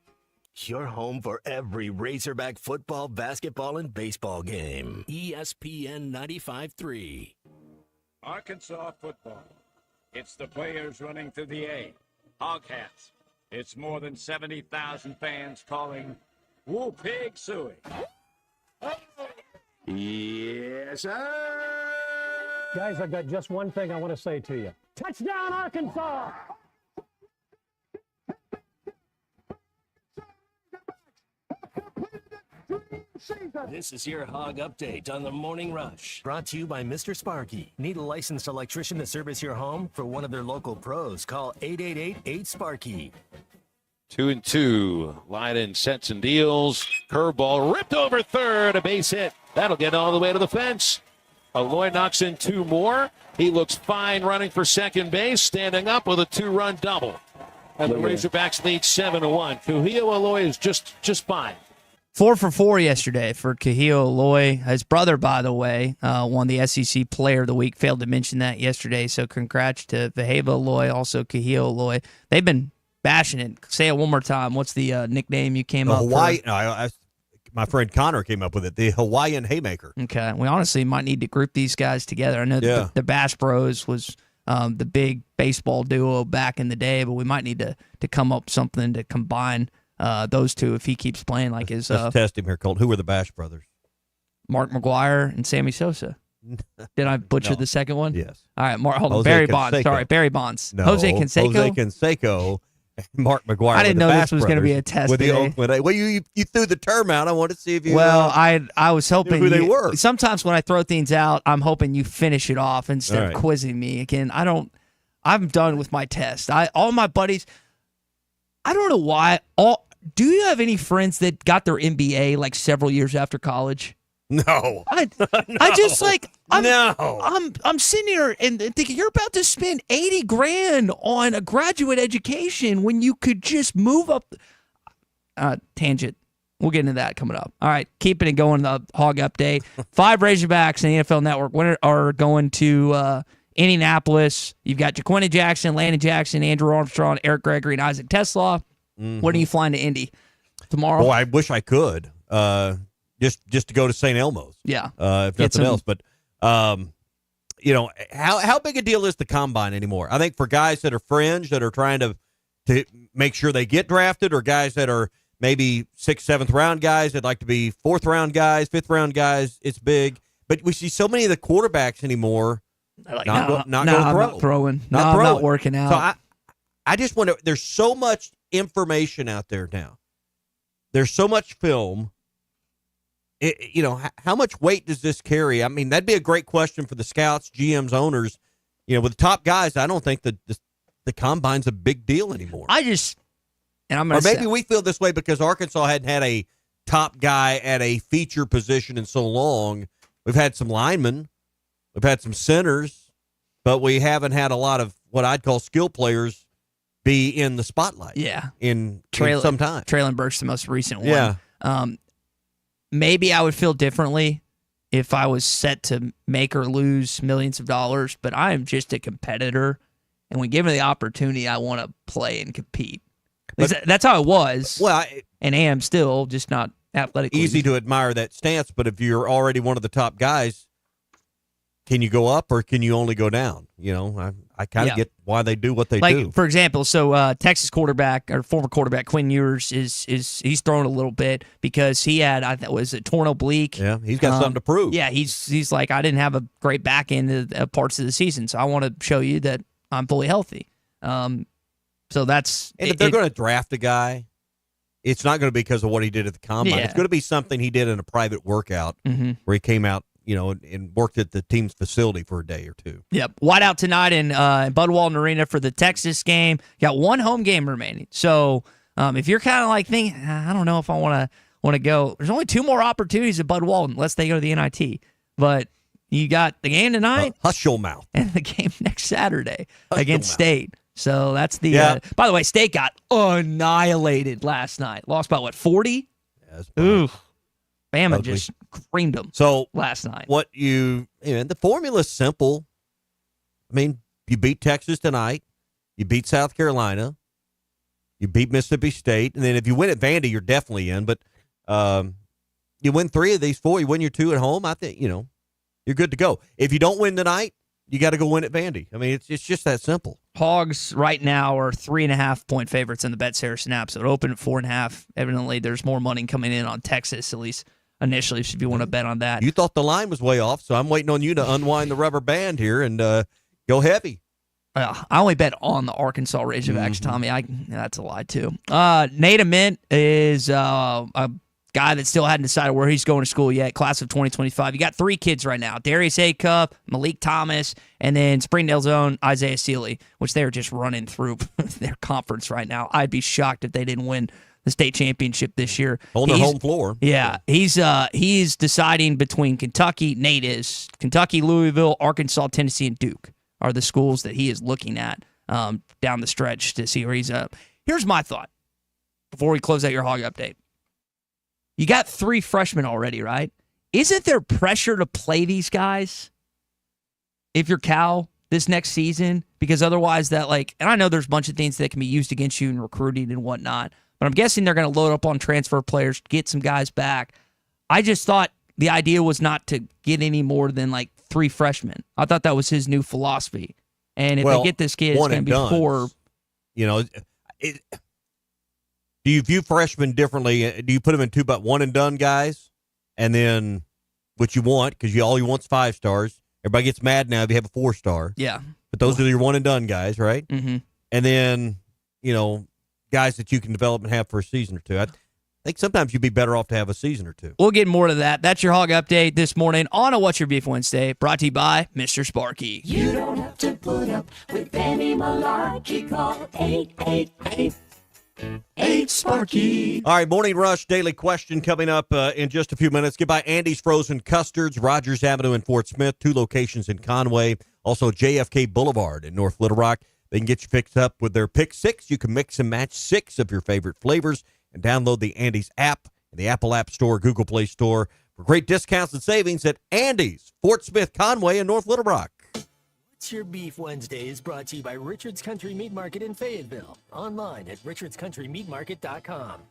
Your home for every Razorback football, basketball, and baseball game. ESPN 95.3. Arkansas football. It's the players running through the A. Hog hats. It's more than 70,000 fans calling Woo Pig Suey. Yes, sir. Guys, I've got just one thing I want to say to you. Touchdown, Arkansas! This is your Hog Update on the Morning Rush. Brought to you by Mr. Sparky. Need a licensed electrician to service your home? For one of their local pros, call 888-8-SPARKY. 2-2. Leiden sets and deals. Curveball ripped over third. A base hit. That'll get all the way to the fence. Aloy knocks in two more. He looks fine running for second base, standing up with a two-run double. And the Razorbacks lead 7-1. Kuhio Aloy is just fine. 4 for 4 yesterday for Kuhio Aloy. His brother, by the way, won the SEC Player of the Week. Failed to mention that yesterday, so congrats to Vaheva Aloy, also Kuhio Aloy. They've been bashing it. Say it one more time. What's the nickname you came up Hawaii, for? My friend Connor came up with it, the Hawaiian Haymaker. Okay. We honestly might need to group these guys together. I know the Bass Bros was the big baseball duo back in the day, but we might need to come up with something to combine those two if he keeps playing like his. Let's test him here, Colt. Who were the Bash brothers? Mark McGuire and Sammy Sosa. Did I butcher the second one? Yes. All right, hold on. Barry Bonds. Sorry, Barry Bonds. No, Jose Canseco. Jose Canseco. Mark McGuire. I didn't know Bass this was going to be a brothers test with the today. Oakland. Well, you threw the term out. I wanted to see if you. Well, I was hoping who they were. Sometimes when I throw things out, I'm hoping you finish it off instead All of right. quizzing me again. I'm done with my test. All my buddies. I don't know why. Do you have any friends that got their MBA like several years after college? No. I just like I'm sitting here and thinking you're about to spend $80,000 on a graduate education when you could just move up. Tangent. We'll get into that coming up. All right, keeping it going. The Hog Update. 5 Razorbacks in the NFL Network are going to Indianapolis. You've got Jaquina Jackson, Landon Jackson, Andrew Armstrong, Eric Gregory, and Isaac Tesla. When are you flying to Indy? Tomorrow? Boy, I wish I could. Just to go to St. Elmo's. Yeah. If nothing else. But how big a deal is the combine anymore? I think for guys that are fringe, that are trying to make sure they get drafted, or guys that are maybe 6th, 7th round guys that like to be 4th round guys, 5th round guys, it's big. But we see so many of the quarterbacks anymore like, not I'm not throwing. I'm not working out. So I just wonder, there's so much information out there now. There's so much film. How much weight does this carry? I mean, that'd be a great question for the scouts, GMs, owners. With the top guys, I don't think that the combine's a big deal anymore. Or maybe we feel this way because Arkansas hadn't had a top guy at a feature position in so long. We've had some linemen, we've had some centers, but we haven't had a lot of what I'd call skill players be in the spotlight. Yeah, in some time. Traylon Burks, the most recent one. Yeah. Maybe I would feel differently if I was set to make or lose millions of dollars, but I am just a competitor, and when given the opportunity, I want to play and compete. That's how it was. Well, and am still, just not athletically. Easy to admire that stance, but if you're already one of the top guys, can you go up or can you only go down? I kind of get why they do what they do. For example, Texas quarterback or former quarterback Quinn Ewers he's thrown a little bit because he had was a torn oblique. Yeah, he's got something to prove. Yeah, he's like, I didn't have a great back end of parts of the season, so I want to show you that I'm fully healthy. So that's if they're going to draft a guy, it's not going to be because of what he did at the combine. Yeah. It's going to be something he did in a private workout where he came out, and worked at the team's facility for a day or two. Yep. Whiteout tonight in Bud Walton Arena for the Texas game. Got one home game remaining. So if you're kind of like thinking, I don't know if I want to go, there's only 2 more opportunities at Bud Walton unless they go to the NIT. But you got the game tonight. Hush your mouth. And the game next Saturday against State. So that's the. By the way, State got annihilated last night. Lost by 40? Ooh. Bama just creamed them. So last night. The formula's simple. I mean, you beat Texas tonight, you beat South Carolina, you beat Mississippi State, and then if you win at Vandy, you're definitely in. But you win 3 of these 4, you win your 2 at home. I think you're good to go. If you don't win tonight, you got to go win at Vandy. I mean, it's just that simple. Hogs right now are 3.5-point favorites in the BetSarah app, so it opened at 4.5. Evidently, there's more money coming in on Texas, at least initially, if you want to bet on that. You thought the line was way off, so I'm waiting on you to unwind the rubber band here and go heavy. I only bet on the Arkansas Razorbacks, Tommy. That's a lie, too. Nate Ament is a guy that still hadn't decided where he's going to school yet, class of 2025. You got 3 kids right now, Darius Acuff, Malik Thomas, and then Springdale's own Isaiah Sealy, which they're just running through their conference right now. I'd be shocked if they didn't win the state championship this year. On their home floor. Yeah. He's deciding between Kentucky, Kentucky, Louisville, Arkansas, Tennessee, and Duke are the schools that he is looking at down the stretch to see where he's up. Here's my thought before we close out your Hog Update. You got 3 freshmen already, right? Isn't there pressure to play these guys if you're Cal this next season? Because otherwise and I know there's a bunch of things that can be used against you in recruiting and whatnot, but I'm guessing they're going to load up on transfer players, get some guys back. I just thought the idea was not to get any more than 3 freshmen. I thought that was his new philosophy. And if they get this kid, it's going to be 4. Do you view freshmen differently? Do you put them in 2 one and done guys, and then what you want, because all you want is 5 stars. Everybody gets mad now if you have a 4-star. Yeah, but those are your one and done guys, right? Mm-hmm. And then guys that you can develop and have for a season or 2. I think sometimes you'd be better off to have a season or 2. We'll get more to that. That's your Hog Update this morning on a What's Your Beef Wednesday, brought to you by Mr. Sparky. You don't have to put up with any malarkey. Call 888-8 All right, Morning Rush Daily Question coming up in just a few minutes. Get by Andy's Frozen Custards, Rogers Avenue in Fort Smith, 2 locations in Conway, also JFK Boulevard in North Little Rock. They can get you fixed up with their Pick 6. You can mix and match 6 of your favorite flavors and download the Andy's app in the Apple App Store, Google Play Store for great discounts and savings at Andy's, Fort Smith, Conway, and North Little Rock. What's Your Beef Wednesday is brought to you by Richard's Country Meat Market in Fayetteville. Online at richardscountrymeatmarket.com.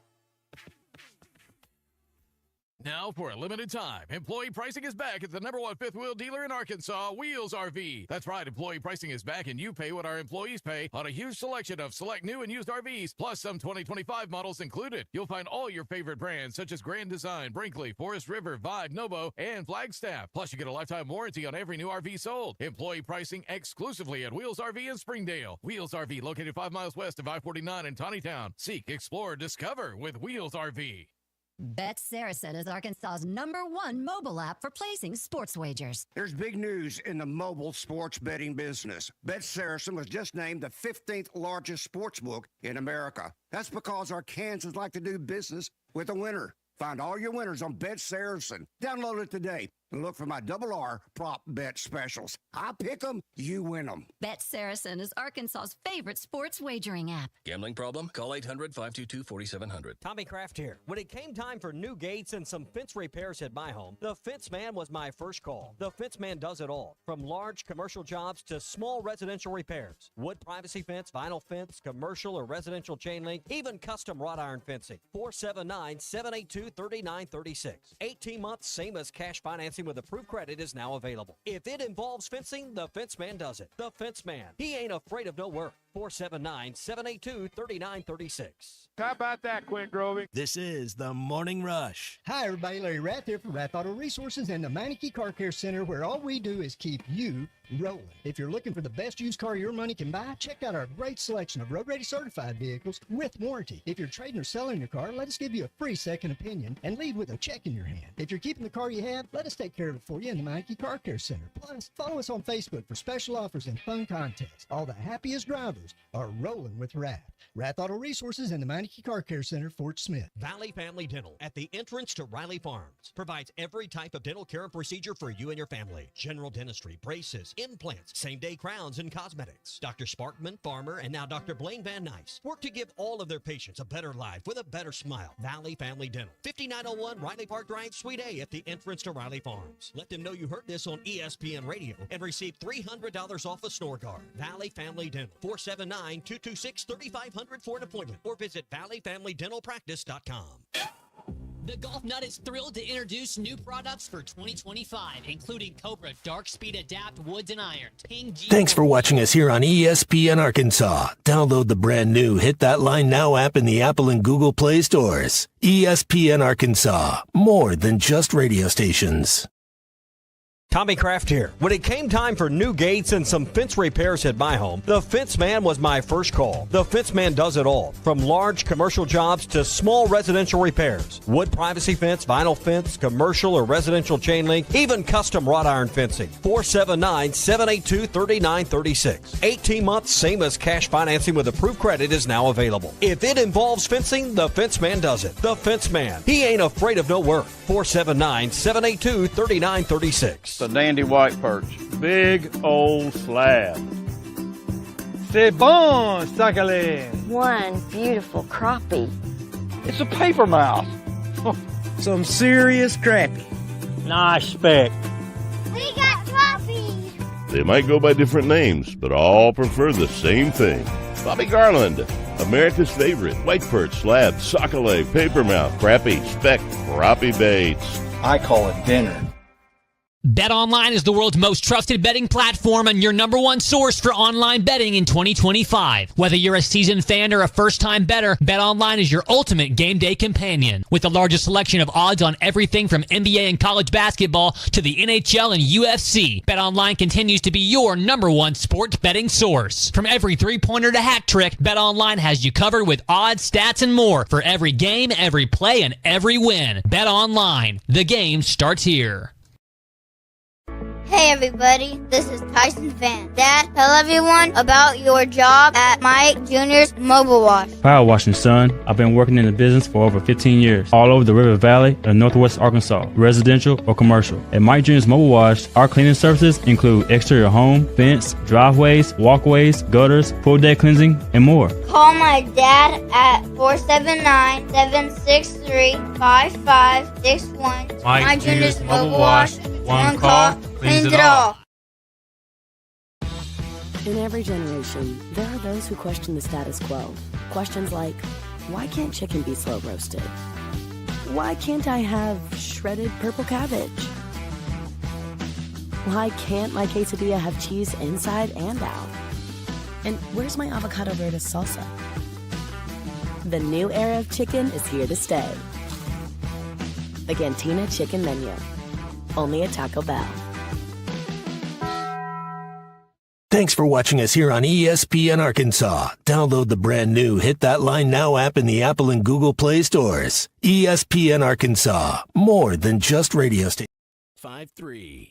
Now, for a limited time, employee pricing is back at the #1 fifth wheel dealer in Arkansas, Wheels RV. That's right, employee pricing is back, and you pay what our employees pay on a huge selection of select new and used RVs, plus some 2025 models included. You'll find all your favorite brands, such as Grand Design, Brinkley, Forest River, Vibe, Novo, and Flagstaff. Plus, you get a lifetime warranty on every new RV sold. Employee pricing exclusively at Wheels RV in Springdale. Wheels RV, located 5 miles west of I-49 in Tawnytown. Seek, explore, discover with Wheels RV. Bet Saracen is Arkansas's #1 mobile app for placing sports wagers. There's big news in the mobile sports betting business. Bet Saracen was just named the 15th largest sports book in America. That's because Arkansans like to do business with a winner. Find all your winners on Bet Saracen. Download it today and look for my RR prop bet specials. I pick them, you win them. Bet Saracen is Arkansas's favorite sports wagering app. Gambling problem? Call 800-522-4700. Tommy Kraft here. When it came time for new gates and some fence repairs at my home, the Fence Man was my first call. The Fence Man does it all, from large commercial jobs to small residential repairs. Wood privacy fence, vinyl fence, commercial or residential chain link, even custom wrought iron fencing. 479-782-3936. 18 months, same as cash financing with approved credit is now available. If it involves fencing, the Fence Man does it. The Fence Man. He ain't afraid of no work. 479-782-3936. How about that, Quinn Grovey? This is the Morning Rush. Hi, everybody. Larry Rath here from Rath Auto Resources and the Meineke Car Care Center, where all we do is keep you rolling. If you're looking for the best used car your money can buy, check out our great selection of road-ready certified vehicles with warranty. If you're trading or selling your car, let us give you a free second opinion and leave with a check in your hand. If you're keeping the car you have, let us take care of it for you in the Meineke Car Care Center. Plus, follow us on Facebook for special offers and fun contests. All the happiest drivers are rolling with Rath. Rath Auto Resources and the Meineke Car Care Center, Fort Smith. Valley Family Dental, at the entrance to Riley Farms, provides every type of dental care and procedure for you and your family. General dentistry, braces, implants, same-day crowns, and cosmetics. Dr. Sparkman, Farmer, and now Dr. Blaine Van Nice work to give all of their patients a better life with a better smile. Valley Family Dental, 5901 Riley Park Drive, Suite A, at the entrance to Riley Farms. Let them know you heard this on ESPN Radio and receive $300 off a snore guard. Valley Family Dental, 479-226-3500 for an appointment, or visit valleyfamilydentalpractice.com. The Golf Nut is thrilled to introduce new products for 2025, including Cobra Dark Speed Adapt Woods and Irons. Thanks for watching us here on ESPN Arkansas. Download the brand new Hit That Line Now app in the Apple and Google Play stores. ESPN Arkansas, more than just radio stations. Tommy Kraft here. When it came time for new gates and some fence repairs at my home, the Fence Man was my first call. The Fence Man does it all, from large commercial jobs to small residential repairs. Wood privacy fence, vinyl fence, commercial or residential chain link, even custom wrought iron fencing. 479-782-3936. 18 months, same as cash financing with approved credit is now available. If it involves fencing, the Fence Man does it. The Fence Man. He ain't afraid of no work. 479-782-3936. The dandy white perch, big old slab. C'est bon, sácale. One beautiful crappie. It's a paper mouse. Some serious crappie. Nice speck. We got trophies. They might go by different names, but all prefer the same thing. Bobby Garland, America's favorite. White perch, slab, sockeye, papermouth, crappie, speck, crappie baits. I call it dinner. BetOnline is the world's most trusted betting platform and your number one source for online betting in 2025. Whether you're a seasoned fan or a first-time bettor, BetOnline is your ultimate game day companion. With the largest selection of odds on everything from NBA and college basketball to the NHL and UFC, BetOnline continues to be your number one sports betting source. From every three-pointer to hat trick, BetOnline has you covered with odds, stats, and more for every game, every play, and every win. BetOnline. The game starts here. Hey everybody, this is Tyson Fan. Dad, tell everyone about your job at Mike Jr.'s Mobile Wash. Power washing, son. I've been working in the business for over 15 years, all over the River Valley and Northwest Arkansas, residential or commercial. At Mike Jr.'s Mobile Wash, our cleaning services include exterior home, fence, driveways, walkways, gutters, pool deck cleansing, and more. Call my dad at 479-763-5561. Mike Jr.'s Mobile Wash. One call, cleans it all. In every generation, there are those who question the status quo. Questions like, why can't chicken be slow roasted? Why can't I have shredded purple cabbage? Why can't my quesadilla have cheese inside and out? And where's my avocado verde salsa? The new era of chicken is here to stay. The Cantina Chicken Menu. Only at Taco Bell. Thanks for watching us here on ESPN Arkansas. Download the brand new Hit That Line Now app in the Apple and Google Play stores. ESPN Arkansas. More than just radio station. 5-3.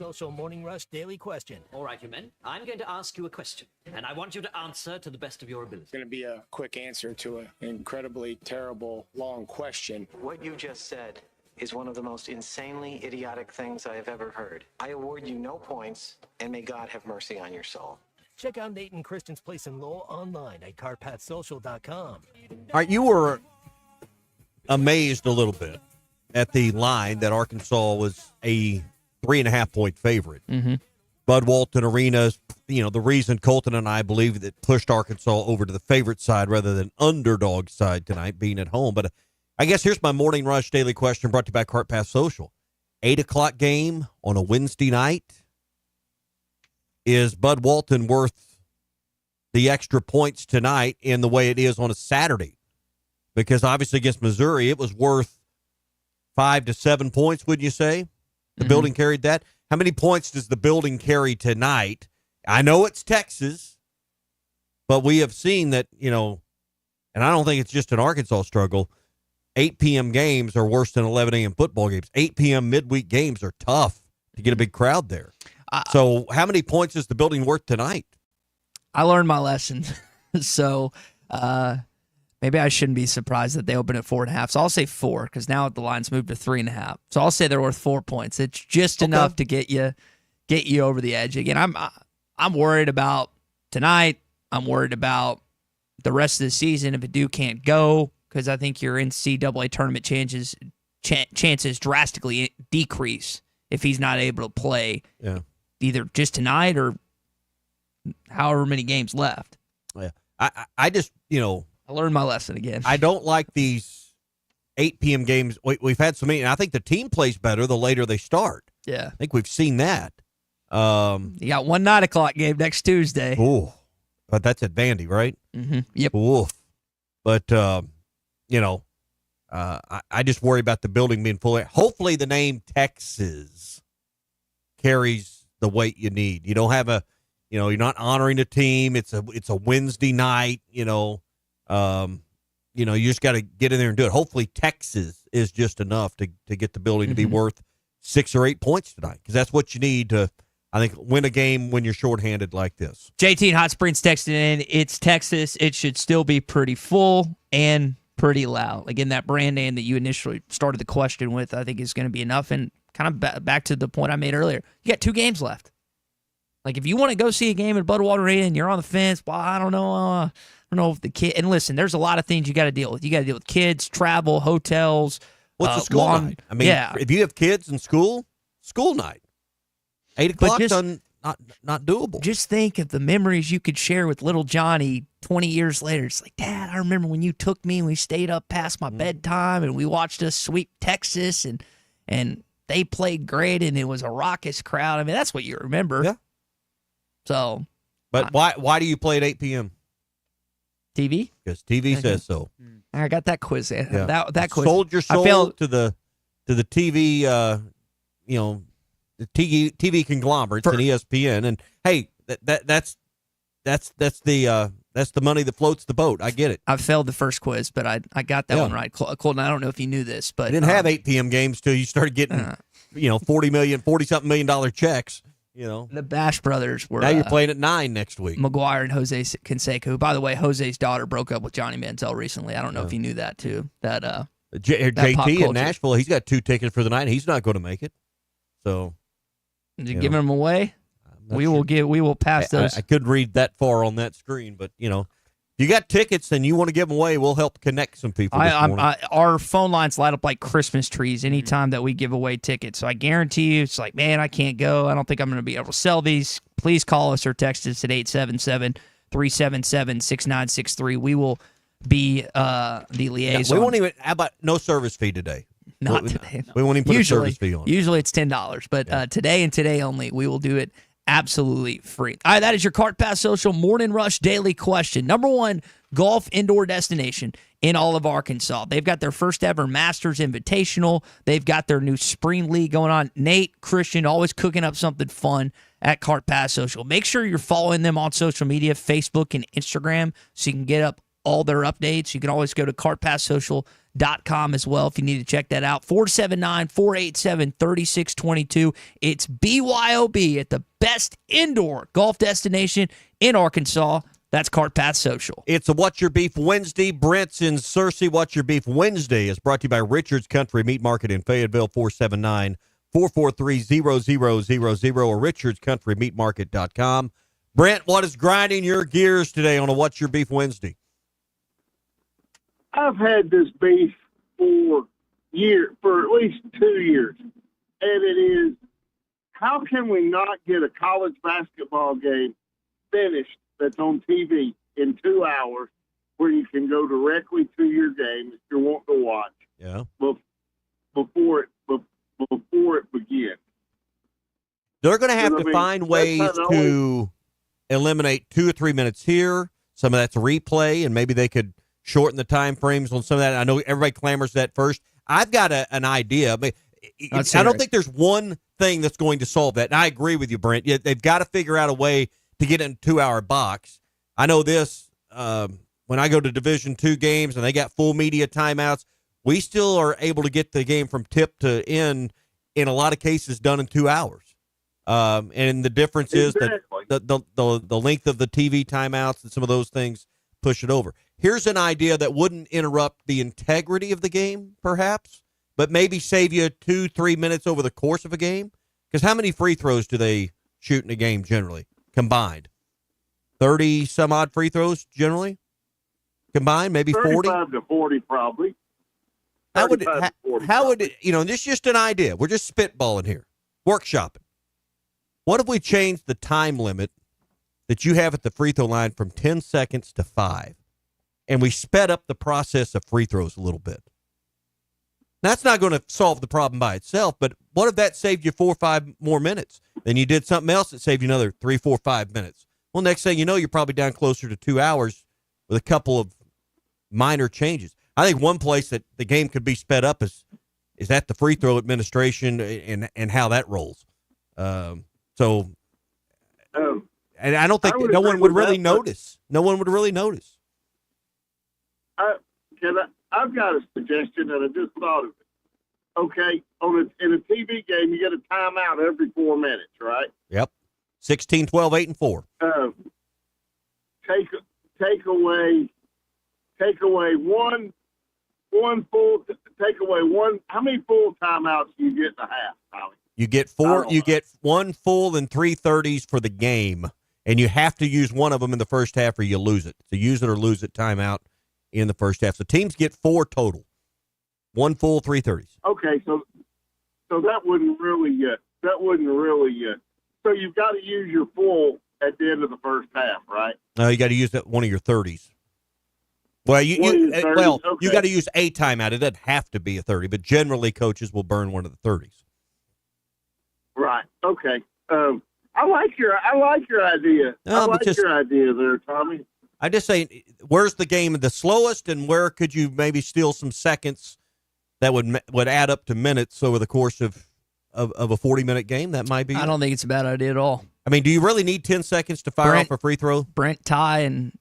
Social Morning Rush Daily Question. All right, you men. I'm going to ask you a question, and I want you to answer to the best of your ability. It's going to be a quick answer to an incredibly terrible, long question. What you just said is one of the most insanely idiotic things I have ever heard. I award you no points, and may God have mercy on your soul. Check out Nate and Christian's Place in Lowell online at carpathsocial.com. All right, you were amazed a little bit at the line that Arkansas was a 3.5-point favorite. Mm-hmm. Bud Walton Arena, the reason Colton and I believe that pushed Arkansas over to the favorite side rather than underdog side tonight, being at home. But I guess here's my Morning Rush Daily Question brought to you by Cart Path Social. 8 o'clock game on a Wednesday night. Is Bud Walton worth the extra points tonight in the way it is on a Saturday? Because obviously against Missouri, it was worth 5 to 7 points, would you say? The building carried that. How many points does the building carry tonight? I know it's Texas, but we have seen that, and I don't think it's just an Arkansas struggle. 8 p.m. games are worse than 11 a.m. football games. 8 p.m. midweek games are tough to get a big crowd there. So how many points is the building worth tonight? I learned my lesson. So maybe I shouldn't be surprised that they open at 4.5. So I'll say 4 because now the line's moved to 3.5. So I'll say they're worth 4 points. It's just enough to get you over the edge. Again, I'm worried about tonight. I'm worried about the rest of the season if Duke can't go because I think your NCAA tournament chances drastically decrease if he's not able to play either just tonight or however many games left. Yeah, I just I learned my lesson again. I don't like these 8 p.m. games. We've had so many, and I think the team plays better the later they start. Yeah. I think we've seen that. You got one 9 o'clock game next Tuesday. Ooh. But that's at Vandy, right? Mm-hmm. Yep. Ooh. But, I just worry about the building being full. Hopefully the name Texas carries the weight you need. You don't have you're not honoring a team. It's a Wednesday night, you just got to get in there and do it. Hopefully Texas is just enough to get the building to be worth 6 or 8 points tonight because that's what you need to, I think, win a game when you're shorthanded like this. JT in Hot Springs texted in, it's Texas. It should still be pretty full and pretty loud. Again, that brand name that you initially started the question with, I think is going to be enough. And kind of back to the point I made earlier. You got 2 games left. Like, if you want to go see a game at Budwater Arena and you're on the fence, well, I don't know if the kid. And listen, there's a lot of things you got to deal with. You got to deal with kids, travel, hotels. What's a school night? I mean, if you have kids in school night, 8 o'clock not doable. Just think of the memories you could share with little Johnny 20 years later. It's like, Dad, I remember when you took me and we stayed up past my bedtime and we watched us sweep Texas and they played great and it was a raucous crowd. I mean, that's what you remember. Yeah. So, but why do you play at 8 p.m.? TV? Because TV says so. I got that quiz. Yeah. That quiz. Sold your soul to the TV. The TV conglomerates and ESPN. And hey, that's the money that floats the boat. I get it. I failed the first quiz, but I got that one right. Colton, I don't know if you knew this, but you didn't have 8 p.m. games till you started getting $40-something million checks. The Bash Brothers were. Now you're playing at 9 next week. McGuire and Jose Canseco, who, by the way, Jose's daughter broke up with Johnny Manziel recently. I don't know if you knew that too. That JT in Nashville, he's got 2 tickets for the night. He's not going to make it. So, giving them away. We will pass those. I couldn't read that far on that screen, but if you got tickets and you want to give them away, we'll help connect some people. Our phone lines light up like Christmas trees anytime that we give away tickets. So I guarantee you, it's like, man, I can't go. I don't think I'm going to be able to sell these. Please call us or text us at 877-377-6963. We will be the liaison. We won't even. How about no service fee today? Not today. No. We won't even put a service fee on it. Usually it's $10, but today and today only, we will do it absolutely free. All right, that is your Cart Pass Social Morning Rush Daily Question. Number 1 golf indoor destination in all of Arkansas. They've got their first ever Masters Invitational. They've got their new Spring League going on. Nate, Christian, always cooking up something fun at Cart Pass Social. Make sure you're following them on social media, Facebook and Instagram, so you can get up all their updates. You can always go to cartpasssocial.com as well if you need to check that out. 479-487-3622. It's BYOB at the best indoor golf destination in Arkansas. That's Cart Pass Social. It's a What's Your Beef Wednesday. Brent's in Searcy. What's Your Beef Wednesday is brought to you by Richards Country Meat Market in Fayetteville, 479-443-0000 or richardscountrymeatmarket.com. Brent, what is grinding your gears today on a What's Your Beef Wednesday? I've had this beef for at least 2 years, and it is, how can we not get a college basketball game finished that's on TV in 2 hours where you can go directly to your game if you want to watch? Yeah. Before it begins. They're going to have to find ways to eliminate 2 or 3 minutes here. Some of that's a replay, and maybe they could shorten the time frames on some of that. I know everybody clamors that first. I've got an idea. I mean, I don't think there's one thing that's going to solve that. And I agree with you, Brent. Yeah, they've got to figure out a way to get in a 2-hour box. I know this when I go to Division II games and they got full media timeouts, we still are able to get the game from tip to end in a lot of cases done in 2 hours. And the difference is that the length of the TV timeouts and some of those things push it over. Here's an idea that wouldn't interrupt the integrity of the game, perhaps, but maybe save you 2-3 minutes over the course of a game. Because how many free throws do they shoot in a game generally combined? 30 some odd free throws generally combined, maybe 40. 35 to 40 probably. How would this is just an idea. We're just spitballing here, workshopping. What if we changed the time limit that you have at the free throw line from 10 seconds to 5, and we sped up the process of free throws a little bit? That's not going to solve the problem by itself, but what if that saved you 4 or 5 more minutes? Then you did something else that saved you another 3, 4, 5 minutes. Well, next thing you know, you're probably down closer to 2 hours with a couple of minor changes. I think one place that the game could be sped up is at the free throw administration and how that rolls. And I don't think no one would really notice. No one would really notice. I've got a suggestion that I just thought of it. Okay, in a TV game, you get a timeout every 4 minutes, right? Yep. 16, 12, 8, and 4. Take away 1 one full take away one. How many full timeouts do you get in a half, Tommy? You get four. You get one full and 3:30s for the game, and you have to use one of them in the first half, or you lose it. So use it or lose it timeout in the first half. So teams get 4 total. One full, 3:30s. Okay, so that wouldn't really So you've got to use your full at the end of the first half, right? No, you got to use that one of your 30s. Well, you got to use a timeout. It doesn't have to be a 30, but generally coaches will burn one of the 30s. Right. Okay. I like your idea. No, I like your idea there, Tommy. I just say, where's the game the slowest, and where could you maybe steal some seconds that would add up to minutes over the course of a 40-minute game? That might be. I don't think it's a bad idea at all. I mean, do you really need 10 seconds to fire off a free throw? Brent, Ty, and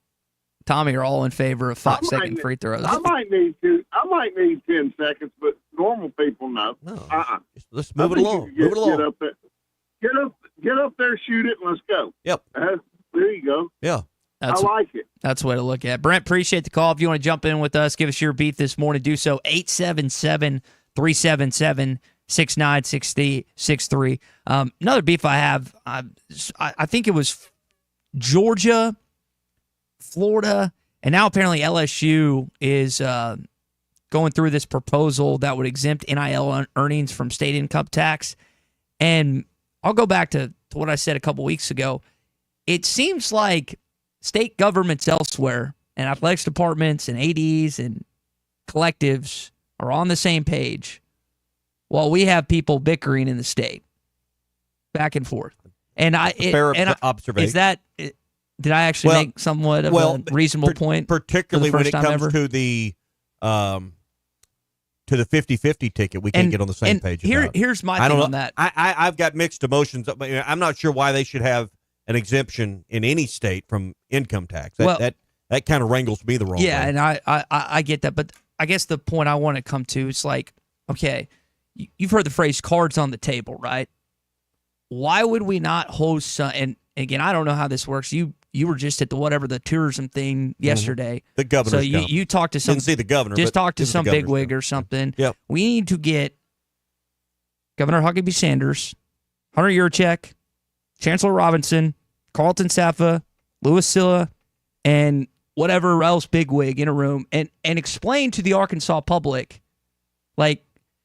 Tommy are all in favor of 5-second free throws. I might need 10 seconds, but normal people know. No. Let's move it along. Move it along. Get up there, shoot it, and let's go. Yep. There you go. Yeah. I like it. That's the way to look at it. Brent, appreciate the call. If you want to jump in with us, give us your beat this morning, do so. 877-377-6963. Another beef I have, I think it was Georgia, Florida, and now apparently LSU is going through this proposal that would exempt NIL earnings from state income tax. And I'll go back to what I said a couple weeks ago. It seems like state governments elsewhere and athletics departments and ADs and collectives are on the same page while we have people bickering in the state back and forth. And observation. Is that, did I actually make somewhat of a reasonable point? Particularly when it comes to the 50-50 ticket, we can't get on the same page. Here's my thing on that. I've got mixed emotions. I'm not sure why they should have an exemption in any state from income tax. That kind of wrangles me the wrong way. Yeah, and I get that. But I guess the point I want to come to is like, okay, you've heard the phrase cards on the table, right? Why would we not host and again, I don't know how this works. You were just at the tourism thing yesterday. The governor. So you talked to some. Didn't see the governor. Just talked to some bigwig or something. Yep. We need to get Governor Huckabee Sanders, Hunter Yurchek, Chancellor Robinson, Carlton Safa, Louis Silla, and whatever else bigwig in a room and explain to the Arkansas public, like,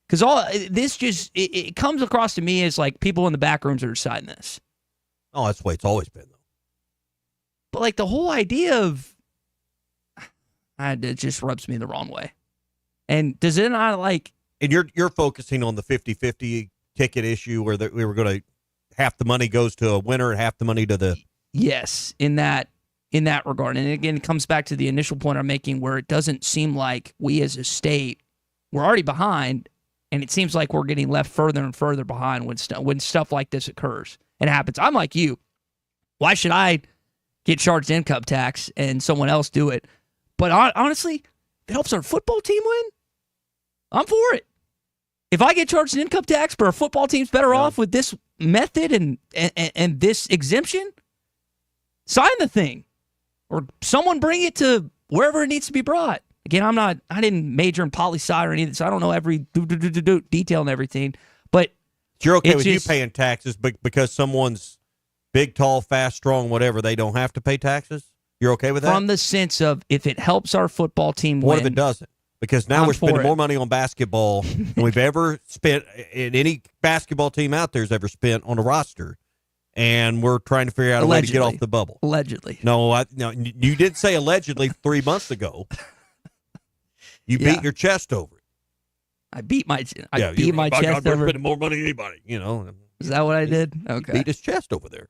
because all this just it comes across to me as like people in the back rooms are deciding this. Oh, that's the way it's always been, though. But like the whole idea of it just rubs me the wrong way. And does it not like? And you're focusing on the 50-50 ticket issue where we were going to half the money goes to a winner and half the money to the. Yes, in that regard. And again, it comes back to the initial point I'm making where it doesn't seem like we as a state, we're already behind, and it seems like we're getting left further and further behind when stuff like this occurs and happens. I'm like you. Why should I get charged income tax and someone else do it? But honestly, if it helps our football team win, I'm for it. If I get charged an income tax, but our football team's better off with this method and this exemption, sign the thing. Or someone bring it to wherever it needs to be brought. Again, I didn't major in poli-sci or anything, so I don't know every detail and everything. But you're okay with you paying taxes because someone's big, tall, fast, strong, whatever, they don't have to pay taxes? You're okay with that? From the sense of if it helps our football team win. What if it doesn't? Because now we're spending more money on basketball than we've ever spent in any basketball team out there's ever spent on a roster. And we're trying to figure out a way to get off the bubble. Allegedly. No, you did say allegedly 3 months ago. You beat your chest over it. I beat my chest over it. We're spending more money than anybody, Is that what I did? Okay. He beat his chest over there.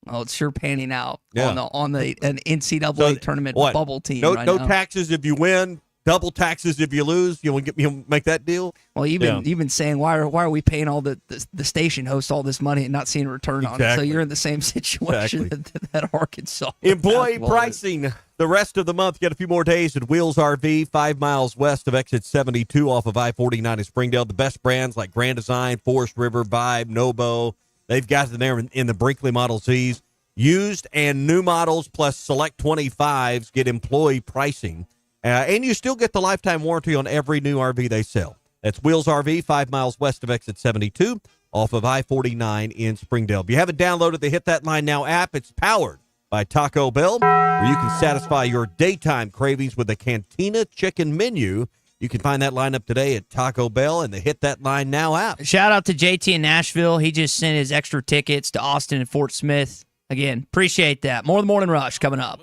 Oh, it's sure panning out on an NCAA tournament bubble team. No now. Taxes if you win. Double taxes if you lose. You'll make that deal. Well, you've been saying why are we paying all the station hosts all this money and not seeing a return on it? So you're in the same situation that Arkansas. Employee pricing the rest of the month. Get a few more days at Wheels RV, 5 miles west of exit 72 off of I-49 in Springdale. The best brands like Grand Design, Forest River, Vibe, Nobo. They've got them there in the Brinkley Model Zs. Used and new models plus select 25s get employee pricing. And you still get the lifetime warranty on every new RV they sell. That's Wheels RV, 5 miles west of exit 72, off of I-49 in Springdale. If you haven't downloaded the Hit That Line Now app, it's powered by Taco Bell, where you can satisfy your daytime cravings with a Cantina chicken menu. You can find that lineup today at Taco Bell and the Hit That Line Now app. Shout out to JT in Nashville. He just sent his extra tickets to Austin and Fort Smith. Again, appreciate that. More of the Morning Rush coming up.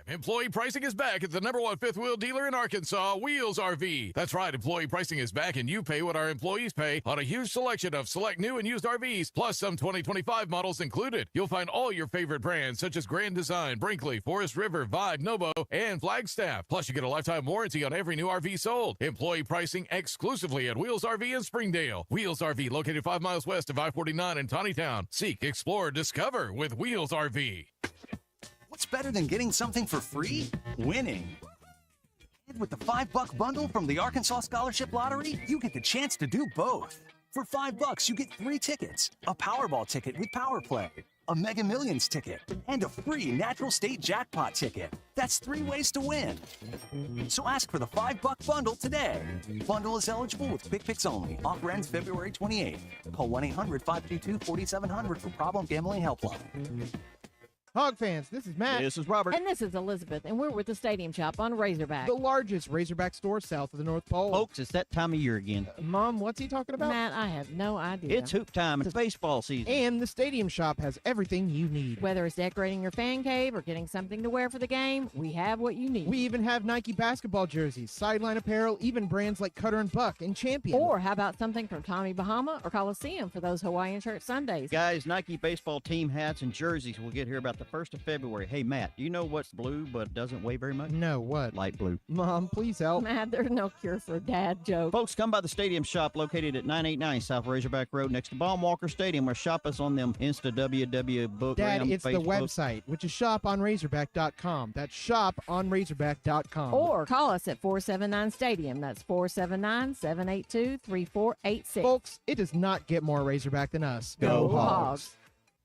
Employee pricing is back at the #1 fifth wheel dealer in Arkansas, Wheels RV. That's right, employee pricing is back, and you pay what our employees pay on a huge selection of select new and used RVs, plus some 2025 models included. You'll find all your favorite brands, such as Grand Design, Brinkley, Forest River, Vibe, Nobo, and Flagstaff. Plus, you get a lifetime warranty on every new RV sold. Employee pricing exclusively at Wheels RV in Springdale. Wheels RV, located 5 miles west of I-49 in Tawnytown. Seek, explore, discover with Wheels RV. What's better than getting something for free? Winning. And with the $5 bundle from the Arkansas Scholarship Lottery, you get the chance to do both. For $5, you get 3 tickets, a Powerball ticket with Power Play, a Mega Millions ticket, and a free Natural State Jackpot ticket. That's 3 ways to win. So ask for the $5 bundle today. Bundle is eligible with Quick Picks only. Offer ends February 28th. Call 1-800-522-4700 for Problem Gambling Helpline. Hog fans, this is Matt. This is Robert. And this is Elizabeth, and we're with the Stadium Shop on Razorback. The largest Razorback store south of the North Pole. Folks, it's that time of year again. Mom, what's he talking about? Matt, I have no idea. It's hoop time. It's baseball season. And the Stadium Shop has everything you need. Whether it's decorating your fan cave or getting something to wear for the game, we have what you need. We even have Nike basketball jerseys, sideline apparel, even brands like Cutter and Buck and Champion. Or how about something from Tommy Bahama or Coliseum for those Hawaiian shirt Sundays? Guys, Nike baseball team hats and jerseys will get here about the 1st of February. Hey, Matt, do you know what's blue but doesn't weigh very much? No, what? Light blue. Mom, please help. Matt, there's no cure for a dad joke. Folks, come by the Stadium Shop located at 989 South Razorback Road next to Baum Walker Stadium, or shop us on them Insta WW book. Dad, it's Facebook. the website, which is shoponrazorback.com. That's shoponrazorback.com. Or call us at 479 Stadium. That's 479-782-3486. Folks, it does not get more Razorback than us. Go Hogs.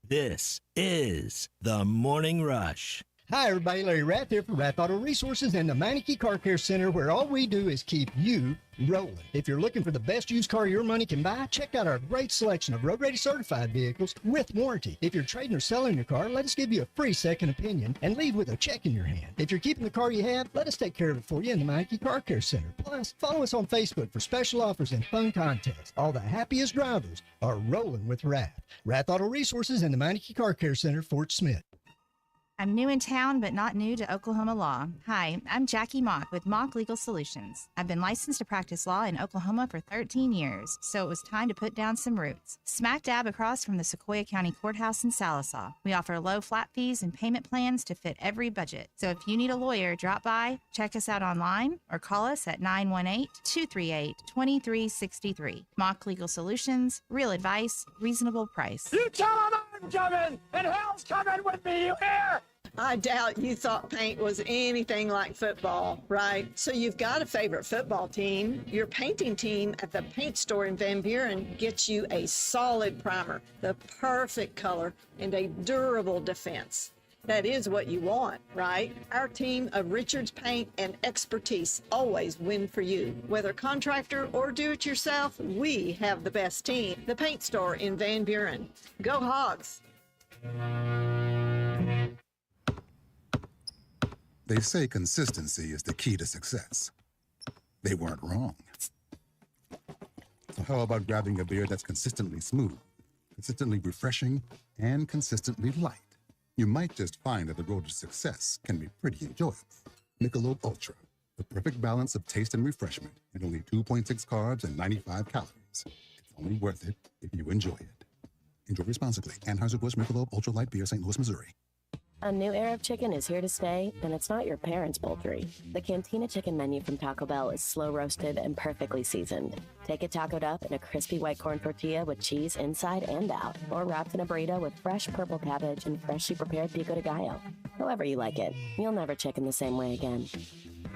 This is the Morning Rush. Hi, everybody. Larry Rath here from Rath Auto Resources and the Meineke Car Care Center, where all we do is keep you rolling. If you're looking for the best used car your money can buy, check out our great selection of road-ready certified vehicles with warranty. If you're trading or selling your car, let us give you a free second opinion and leave with a check in your hand. If you're keeping the car you have, let us take care of it for you in the Meineke Car Care Center. Plus, follow us on Facebook for special offers and fun contests. All the happiest drivers are rolling with Rath. Rath Auto Resources and the Meineke Car Care Center, Fort Smith. I'm new in town, but not new to Oklahoma law. Hi, I'm Jackie Mock with Mock Legal Solutions. I've been licensed to practice law in Oklahoma for 13 years, so it was time to put down some roots. Smack dab across from the Sequoia County Courthouse in Sallisaw. We offer low flat fees and payment plans to fit every budget. So if you need a lawyer, drop by, check us out online, or call us at 918-238-2363. Mock Legal Solutions, real advice, reasonable price. You tell them I'm coming, and hell's coming with me, you hear? I doubt you thought paint was anything like football, right? So you've got a favorite football team. Your painting team at the paint store in Van Buren gets you a solid primer, the perfect color, and a durable defense. That is what you want, right? Our team of Richards Paint and expertise always win for you. Whether contractor or do-it-yourself, we have the best team. The paint store in Van Buren. Go Hogs! They say consistency is the key to success. They weren't wrong. So how about grabbing a beer that's consistently smooth, consistently refreshing, and consistently light? You might just find that the road to success can be pretty enjoyable. Michelob Ultra, the perfect balance of taste and refreshment, and only 2.6 carbs and 95 calories. It's only worth it if you enjoy it. Enjoy responsibly. Anheuser-Busch Michelob Ultra Light Beer, St. Louis, Missouri. A new era of chicken is here to stay, and it's not your parents' poultry. The Cantina chicken menu from Taco Bell is slow roasted and perfectly seasoned. Take it tacoed up in a crispy white corn tortilla with cheese inside and out, or wrapped in a burrito with fresh purple cabbage and freshly prepared pico de gallo. However you like it, you'll never chicken the same way again.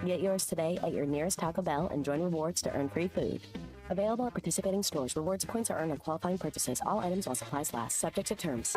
Get yours today at your nearest Taco Bell and join rewards to earn free food. Available at participating stores. Rewards points are earned on qualifying purchases. All items while supplies last. Subject to terms.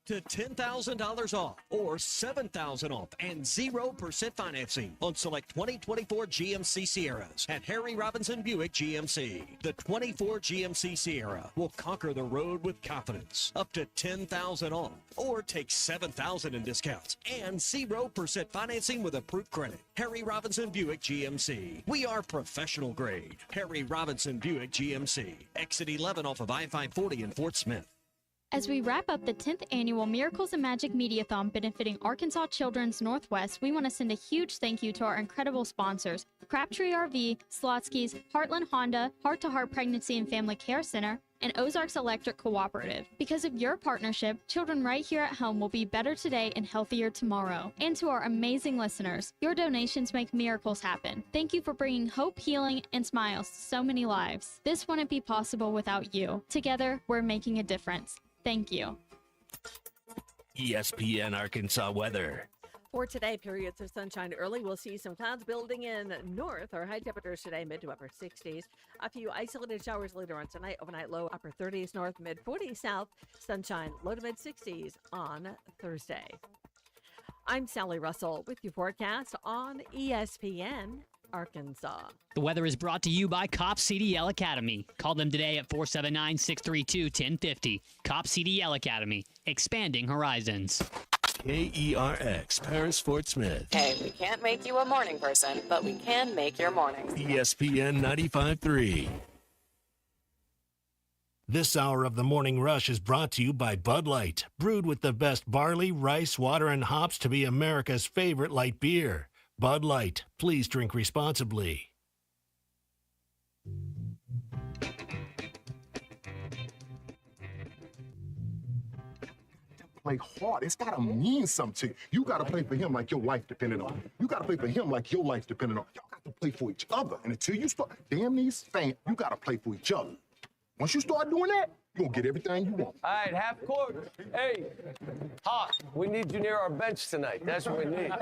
to $10,000 off or $7,000 off and 0% financing on select 2024 GMC Sierras at Harry Robinson Buick GMC. The 24 GMC Sierra will conquer the road with confidence. Up to $10,000 off or take $7,000 in discounts and 0% financing with approved credit. Harry Robinson Buick GMC. We are professional grade. Harry Robinson Buick GMC. Exit 11 off of I-540 in Fort Smith. As we wrap up the 10th annual Miracles of Magic Mediathon benefiting Arkansas Children's Northwest, we want to send a huge thank you to our incredible sponsors, Crabtree RV, Slotsky's, Heartland Honda, Heart to Heart Pregnancy and Family Care Center, and Ozarks Electric Cooperative. Because of your partnership, children right here at home will be better today and healthier tomorrow. And to our amazing listeners, your donations make miracles happen. Thank you for bringing hope, healing, and smiles to so many lives. This wouldn't be possible without you. Together, we're making a difference. Thank you. ESPN Arkansas weather. For today, periods of sunshine early. We'll see some clouds building in north. Our high temperatures today, mid to upper 60s. A few isolated showers later on tonight. Overnight low, upper 30s north, mid 40s south. Sunshine, low to mid 60s on Thursday. I'm Sally Russell with your forecast on ESPN Arkansas. The weather is brought to you by Cop CDL Academy. Call them today at 479-632-1050. Cop CDL Academy, expanding horizons. KERX, Paris Fort Smith. Hey, we can't make you a morning person, but we can make your mornings. ESPN 95.3. This hour of the Morning Rush is brought to you by Bud Light, brewed with the best barley, rice, water, and hops to be America's favorite light beer. Bud Light, please drink responsibly. Play hard. It's got to mean something to you. You got to play for him like your life depended on it. You got to play for him like your life depended on it. Y'all got to play for each other. And until you start, damn these fans, you got to play for each other. Once you start doing that, you're going to get everything you want. All right, half court. Hey, Hawk, we need you near our bench tonight. That's what we need.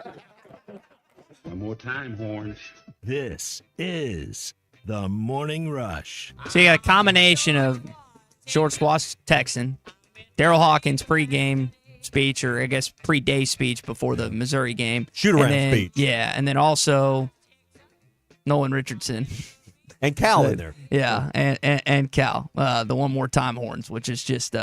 One more time, Horns. This is the Morning Rush. So you got a combination of Short Swash Texan, Daryl Hawkins pregame speech, or I guess pre-day speech before the Missouri game. Shoot-around speech. Yeah, and then also Nolan Richardson. And Cal in there. Yeah, and Cal, the one more time horns, which is just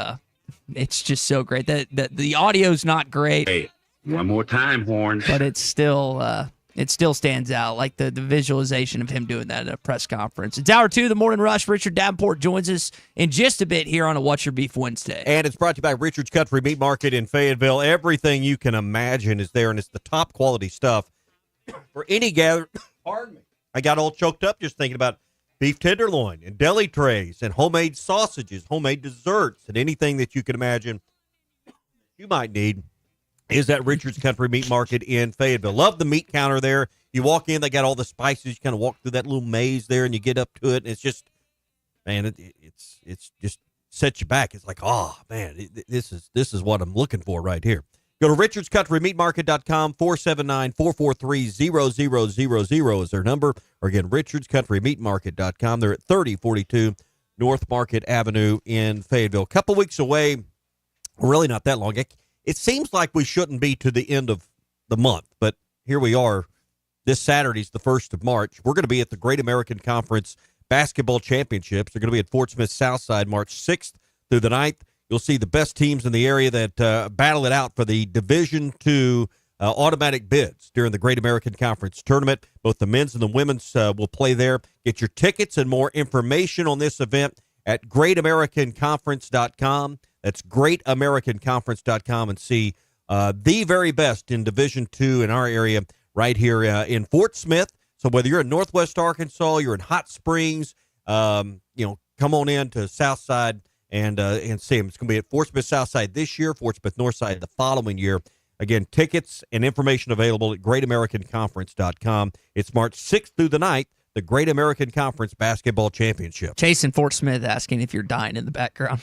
it's just so great. The audio's not great. Hey, one more time horns. But it's still it still stands out, like the visualization of him doing that at a press conference. It's hour 2 of the Morning Rush. Richard Davenport joins us in just a bit here on a What's Your Beef Wednesday. And it's brought to you by Richard's Country Meat Market in Fayetteville. Everything you can imagine is there, and it's the top quality stuff for any gather. Pardon me. I got all choked up just thinking about beef tenderloin and deli trays and homemade sausages, homemade desserts, and anything that you can imagine you might need is at Richard's Country Meat Market in Fayetteville. Love the meat counter there. You walk in, they got all the spices. You kind of walk through that little maze there, and you get up to it, and it's just, man, it's just sets you back. It's like, oh, man, this is what I'm looking for right here. Go to richardscountrymeatmarket.com, 479-443-0000 is their number. Or again, richardscountrymeatmarket.com. They're at 3042 North Market Avenue in Fayetteville. A couple weeks away, really not that long. It seems like we shouldn't be to the end of the month, but here we are. This Saturday's the 1st of March. We're going to be at the Great American Conference Basketball Championships. They're going to be at Fort Smith Southside March 6th through the 9th. You'll see the best teams in the area that battle it out for the Division II automatic bids during the Great American Conference Tournament. Both the men's and the women's will play there. Get your tickets and more information on this event at greatamericanconference.com. That's greatamericanconference.com, and see the very best in Division II in our area right here in Fort Smith. So whether you're in Northwest Arkansas, you're in Hot Springs, come on in to Southside and see them. It's going to be at Fort Smith Southside this year, Fort Smith Northside the following year. Again, tickets and information available at greatamericanconference.com. It's March 6th through the 9th, the Great American Conference Basketball Championship. Chase in Fort Smith asking if you're dying in the background.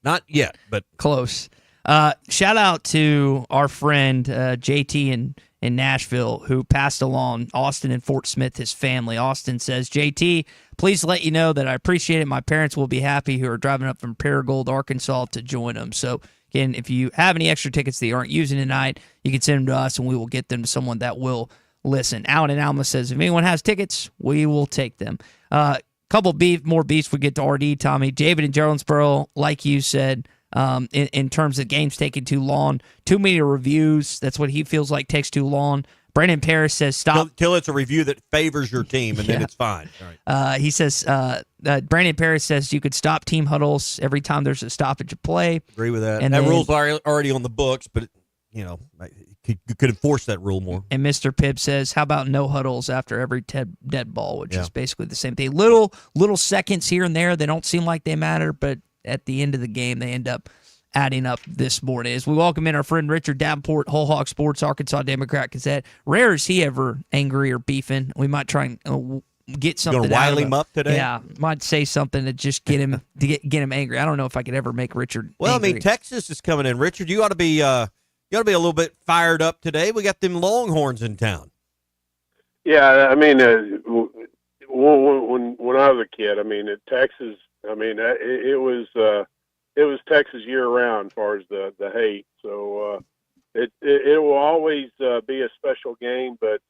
Not yet, but close. Shout out to our friend JT in Nashville, who passed along Austin and Fort Smith, his family. Austin says, JT, please let you know that I appreciate it. My parents will be happy who are driving up from Paragould, Arkansas to join them. So Again, if you have any extra tickets that you aren't using tonight, you can send them to us, and we will get them to someone that will listen. Alan in Alma says, if anyone has tickets, we will take them. Couple more beefs we get to RD, Tommy. David in Jonesboro, like you said, in terms of games taking too long, too many reviews. That's what he feels like takes too long. Brandon Paris says stop. Till it's a review that favors your team, and then it's fine. All right. He says, Brandon Paris says you could stop team huddles every time there's a stoppage of play. Agree with that. And that then, rule's already on the books, but, you could enforce that rule more. And Mr. Pibb says, how about no huddles after every dead ball, which is basically the same thing. Little seconds here and there, they don't seem like they matter, but at the end of the game, they end up adding up this morning. As we welcome in our friend Richard Davenport, Whole Hog Sports, Arkansas Democrat Gazette. Rare is he ever angry or beefing. We might try and get something. Going to rile him up today? Yeah, might say something to just get him get him angry. I don't know if I could ever make Richard Well, angry. I mean, Texas is coming in. Richard, you ought to be a little bit fired up today. We got them Longhorns in town. Yeah, I mean, when I was a kid, I mean, at Texas, I mean, it was Texas year round as far as the hate. So it will always be a special game, but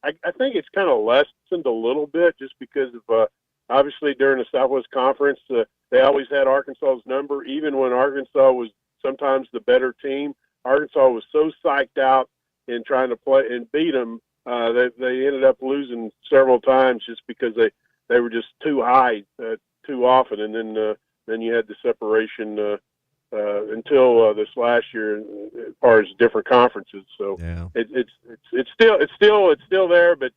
I think it's kind of lessened a little bit just because of obviously during the Southwest Conference they always had Arkansas's number, even when Arkansas was sometimes the better team. Arkansas was so psyched out in trying to play and beat them that they ended up losing several times just because they were just too high too often, and then you had the separation until this last year as far as different conferences. So it's still there, but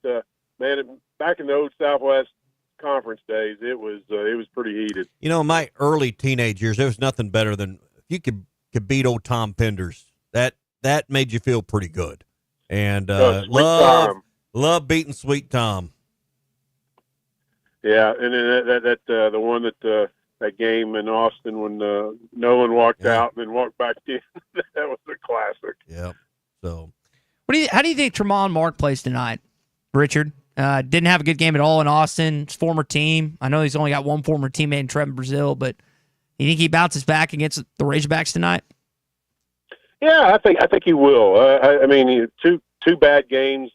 man, back in the old Southwest Conference days, it was pretty heated. In my early teenage years, there was nothing better than if you could beat old Tom Penders. That made you feel pretty good, and love beating Sweet Tom. Yeah, and then that the one that game in Austin when Nolan walked out and then walked back in, that was a classic. Yeah. So, how do you think Tremont Mark plays tonight, Richard? Didn't have a good game at all in Austin. His former team. I know he's only got one former teammate in Trevin Brazil, but you think he bounces back against the Razorbacks tonight? Yeah, I think he will. I mean, two bad games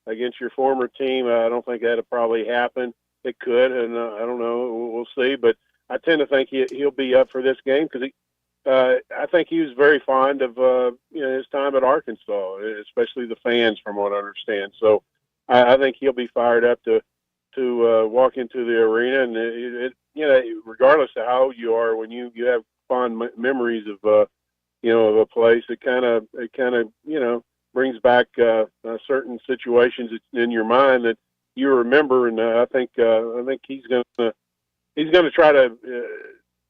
against your former team. I don't think that'll probably happen. It could, and I don't know. We'll see. But I tend to think he'll be up for this game because I think he was very fond of his time at Arkansas, especially the fans, from what I understand. So I think he'll be fired up to walk into the arena, and regardless of how old you are, when you have fond memories of of a place, it kind of brings back certain situations in your mind that you remember, and I think he's gonna try to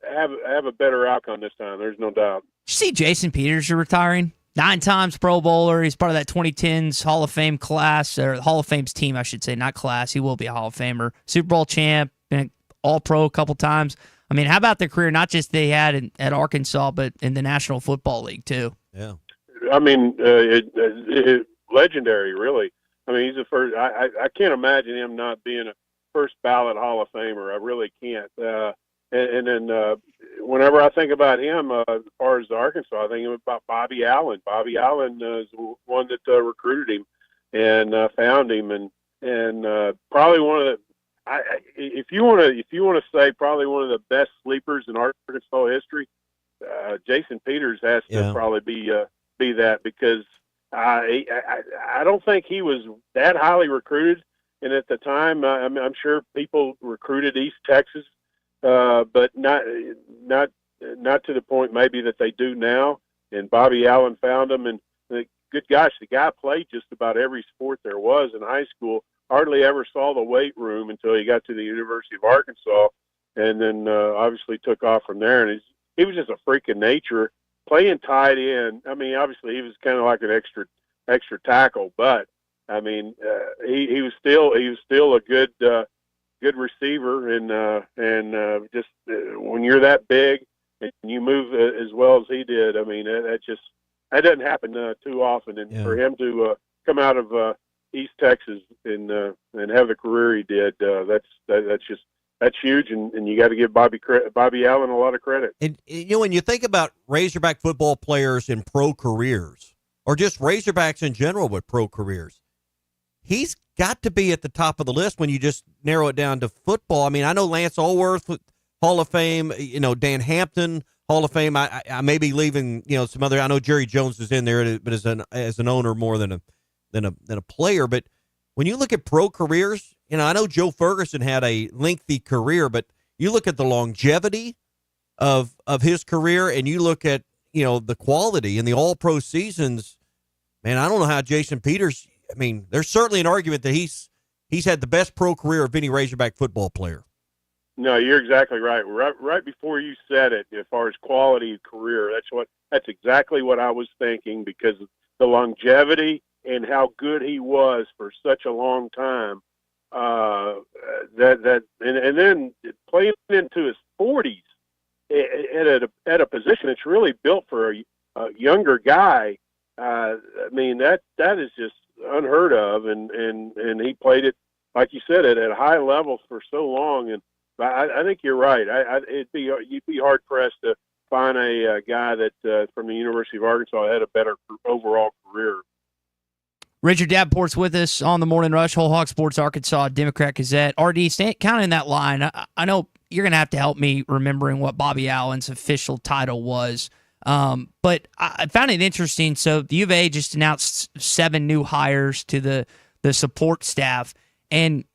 have a better outcome this time. There's no doubt. Did you see Jason Peters retiring? 9 times Pro Bowler. He's part of that 2010s Hall of Fame class, or Hall of Fame's team, I should say, not class. He will be a Hall of Famer. Super Bowl champ, been All-Pro a couple times. I mean, how about the career not just they had at Arkansas, but in the National Football League too? Yeah. I mean, legendary, really. I mean, he's the first. I can't imagine him not being a first ballot Hall of Famer. I really can't. And then whenever I think about him, as far as Arkansas, I think about Bobby Allen. Bobby Allen is one that recruited him and found him, and probably one of the. If you want to say probably one of the best sleepers in Arkansas history, Jason Peters has to probably be that, because I don't think he was that highly recruited, and at the time I'm sure people recruited East Texas, but not to the point maybe that they do now. And Bobby Allen found him, and good gosh, the guy played just about every sport there was in high school. Hardly ever saw the weight room until he got to the University of Arkansas, and then obviously took off from there. And he was just a freak of nature, playing tight end. I mean, obviously he was kind of like an extra tackle, but I mean, he was still a good receiver, and just when you're that big and you move as well as he did, I mean, that doesn't happen too often. And for him to come out of East Texas and have the career he did, that's just that's huge, and you got to give Bobby Allen a lot of credit. And when you think about Razorback football players in pro careers, or just Razorbacks in general with pro careers, he's got to be at the top of the list when you just narrow it down to football. I mean, I know Lance Allworth, Hall of Fame, Dan Hampton, Hall of Fame. I may be leaving, some other. I know Jerry Jones is in there, but as an owner more than a player. But when you look at pro careers, I know Joe Ferguson had a lengthy career, but you look at the longevity of his career, and you look at the quality and the All Pro seasons. Man, I don't know how Jason Peters. I mean, there's certainly an argument that he's had the best pro career of any Razorback football player. No, you're exactly right. Right before you said it, as far as quality of career, that's exactly what I was thinking, because of the longevity and how good he was for such a long time. And then playing into his 40s at a position that's really built for a younger guy. I mean, that is just unheard of, and he played it, like you said, at high levels for so long. And I think you're right. You'd be hard pressed to find a guy that from the University of Arkansas had a better overall career. Richard Davenport's with us on the Morning Rush, Whole Hog Sports Arkansas, Democrat Gazette. RD, kind of in that line, I know you're going to have to help me remembering what Bobby Allen's official title was. But I found it interesting. So the U of A just announced 7 new hires to the support staff. And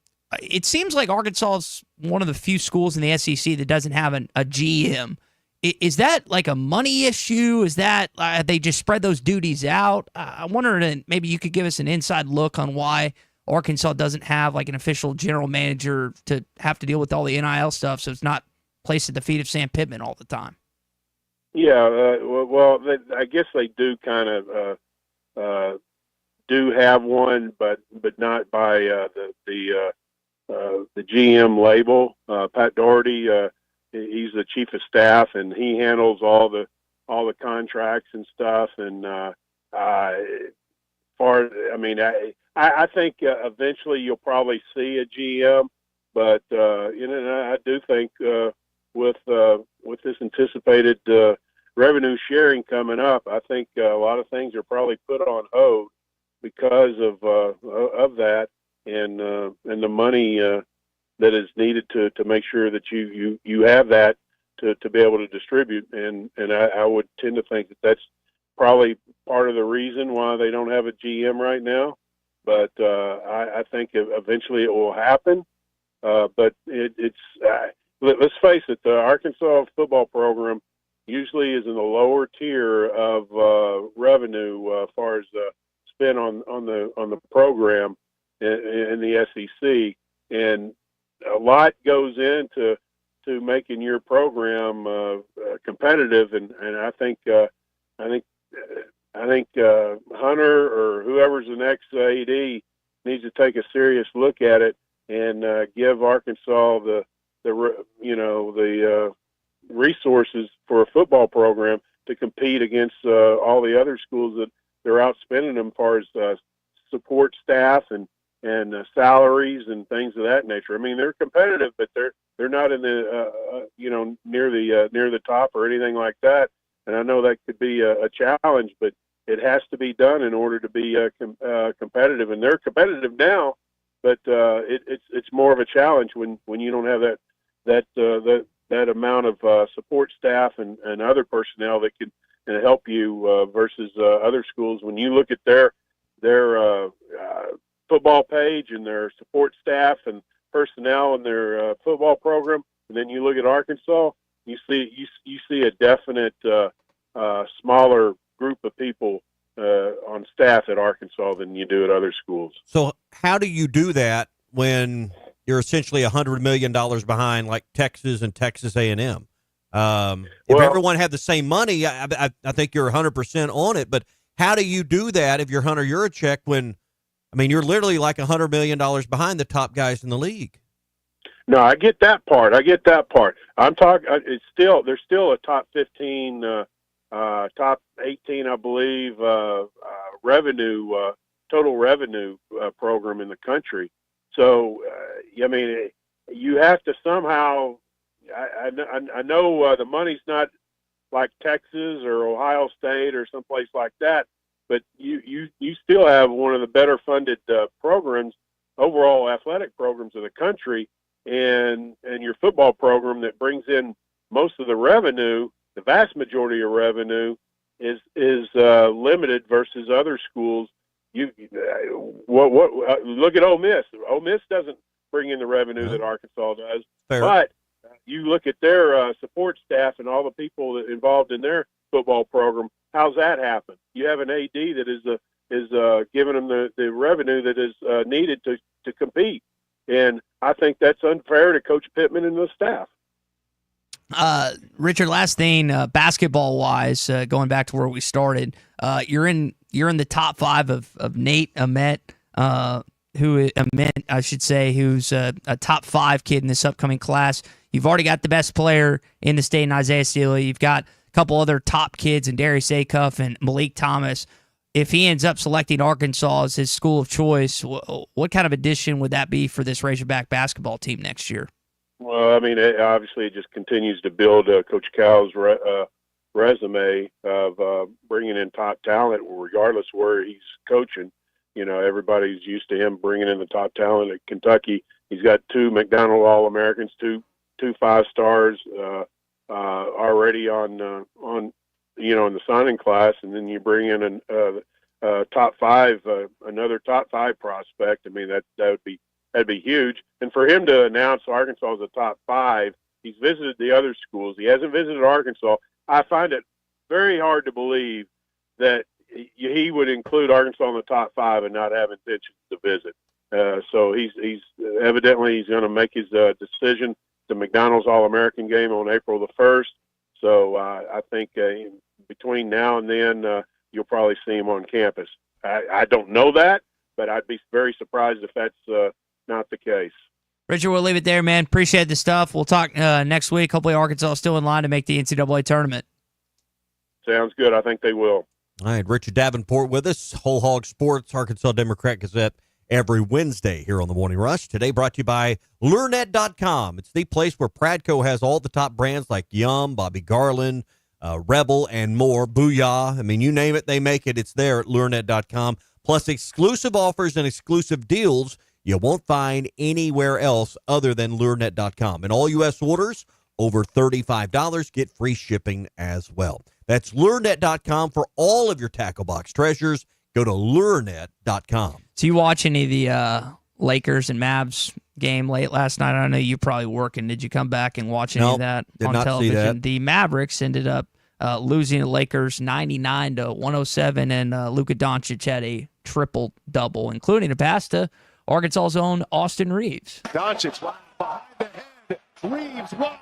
it seems like Arkansas is one of the few schools in the SEC that doesn't have a GM. Is that like a money issue? Is that they just spread those duties out? I wonder, and maybe you could give us an inside look on why Arkansas doesn't have like an official general manager to have to deal with all the NIL stuff, so it's not placed at the feet of Sam Pittman all the time. Yeah, I guess they do kind of do have one, but not by the GM label. Pat Doherty, he's the chief of staff, and he handles all the contracts and stuff. And I think eventually you'll probably see a GM, but I do think with this anticipated revenue sharing coming up, I think a lot of things are probably put on hold because of that and the money that is needed to make sure that you have that to be able to distribute. And I would tend to think that that's probably part of the reason why they don't have a GM right now. But I think eventually it will happen. But let's face it, the Arkansas football program usually is in the lower tier of revenue as far as spent on the program in the SEC, and a lot goes into making your program competitive. And I think Hunter or whoever's the next AD needs to take a serious look at it and give Arkansas the resources for a football program to compete against all the other schools that they're outspending them as far as support staff and salaries and things of that nature. I mean, they're competitive, but they're not in the near the top or anything like that. And I know that could be a challenge, but it has to be done in order to be competitive. And they're competitive now, but it's more of a challenge when you don't have that amount of support staff and other personnel that can help you versus other schools. When you look at their football page and their support staff and personnel and their football program, and then you look at Arkansas, you see a definite smaller group of people on staff at Arkansas than you do at other schools. So how do you do that when you're essentially $100 million behind, like Texas and Texas A&M? If everyone had the same money, I think you're 100% on it. But how do you do that if you're Hunter Yurachek when, I mean, you're literally like $100 million behind the top guys in the league? No, I get that part. I'm talking. There's still a top 15, top 18, I believe, total revenue program in the country. So, you have to somehow. I know the money's not like Texas or Ohio State or someplace like that, but you still have one of the better funded programs, overall athletic programs of the country, and your football program that brings in most of the revenue, the vast majority of revenue, is limited versus other schools. Look at Ole Miss. Ole Miss doesn't bring in the revenue that Arkansas does, but you look at their support staff and all the people that involved in their football program. How's that happen? You have an AD that is giving them the revenue that is needed to compete, and I think that's unfair to Coach Pittman and the staff. Richard, last thing, basketball wise, going back to where we started, you're in the top 5 of Nate Ament, who's a top 5 kid in this upcoming class. You've already got the best player in the state in Isaiah Steele. You've got a couple other top kids in Darius Acuff and Malik Thomas. If he ends up selecting Arkansas as his school of choice, what kind of addition would that be for this Razorback basketball team next year? Well, I mean, obviously it just continues to build Coach Cal's resume of bringing in top talent, regardless of where he's coaching. You know, everybody's used to him bringing in the top talent at Kentucky. He's got 2 McDonald All-Americans, two 5-stars already on in the signing class, and then you bring in top 5, another top 5 prospect. I mean, that'd be huge. And for him to announce Arkansas as a top 5, he's visited the other schools. He hasn't visited Arkansas. I find it very hard to believe that he would include Arkansas in the top 5 and not have intentions to visit. So he's evidently he's going to make his decision. The McDonald's All-American game on April the 1st. So I think between now and then you'll probably see him on campus. I don't know that, but I'd be very surprised if that's not the case. Richard, we'll leave it there, man. Appreciate the stuff. We'll talk next week. Hopefully Arkansas is still in line to make the NCAA tournament. Sounds good. I think they will. All right, Richard Davenport with us, Whole Hog Sports, Arkansas Democrat-Gazette, every Wednesday here on the Morning Rush. Today brought to you by LureNet.com. It's the place where Pradco has all the top brands like Yum, Bobby Garland, Rebel, and more. Booyah. I mean, you name it, they make it. It's there at LureNet.com. Plus exclusive offers and exclusive deals you won't find anywhere else other than LureNet.com. And all U.S. orders over $35 get free shipping as well. That's LureNet.com for all of your tackle box treasures. Go to LureNet.com. So you watch any of the Lakers and Mavs game late last night? I know you're probably working. Did you come back and watch any of that did on not television? See that. The Mavericks ended up losing the Lakers 99-107, and Luka Doncic had a triple-double, including a pass to Arkansas's own Austin Reeves. Doncic wide behind the head. Reeves wide.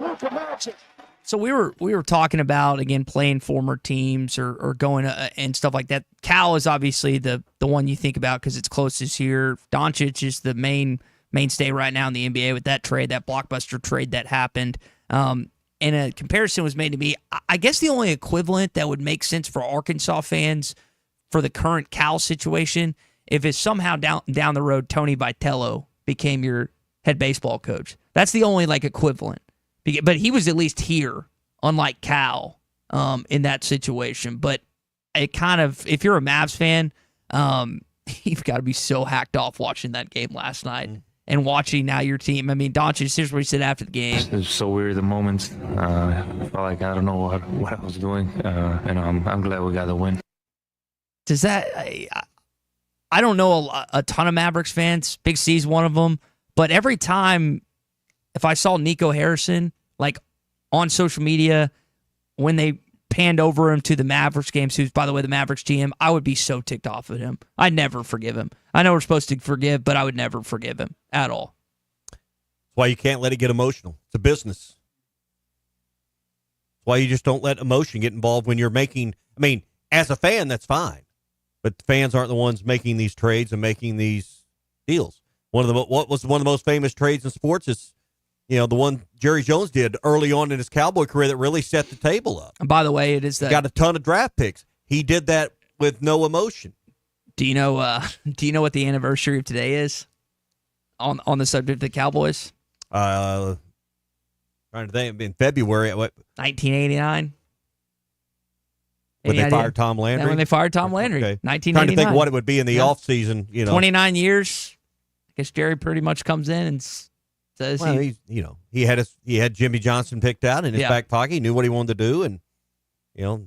Luka Magic. So we were talking about, again, playing former teams or going and stuff like that. Cal is obviously the one you think about because it's closest here. Doncic is the mainstay right now in the NBA with that trade, that blockbuster trade that happened. And a comparison was made to me. I guess the only equivalent that would make sense for Arkansas fans for the current Cal situation, if it's somehow down the road Tony Vitello became your head baseball coach. That's the only equivalent. But he was at least here, unlike Cal, in that situation. But it kind of, if you're a Mavs fan, you've got to be so hacked off watching that game last night and watching now your team. I mean, Doncic, here's what he said after the game. It was so weird the moments. I felt like I don't know what I was doing, and I'm glad we got the win. Does that? I don't know a ton of Mavericks fans. Big C's one of them. But every time, if I saw Nico Harrison, on social media, when they panned over him to the Mavericks games, who's, by the way, the Mavericks GM, I would be so ticked off at him. I'd never forgive him. I know we're supposed to forgive, but I would never forgive him at all. That's why you can't let it get emotional. It's a business. That's why you just don't let emotion get involved when you're making, as a fan, that's fine. But the fans aren't the ones making these trades and making these deals. What was one of the most famous trades in sports is, the one Jerry Jones did early on in his Cowboy career that really set the table up. And by the way, it is that he got a ton of draft picks. He did that with no emotion. Do you know what the anniversary of today is? on the subject of the Cowboys? Trying to think. In February, what? 1989. When they fired Tom Landry? When they fired Tom Landry. Okay. 1989. Trying to think what it would be in the offseason. 29 years. I guess Jerry pretty much comes in and says he had Jimmy Johnson picked out in his back pocket. He knew what he wanted to do, and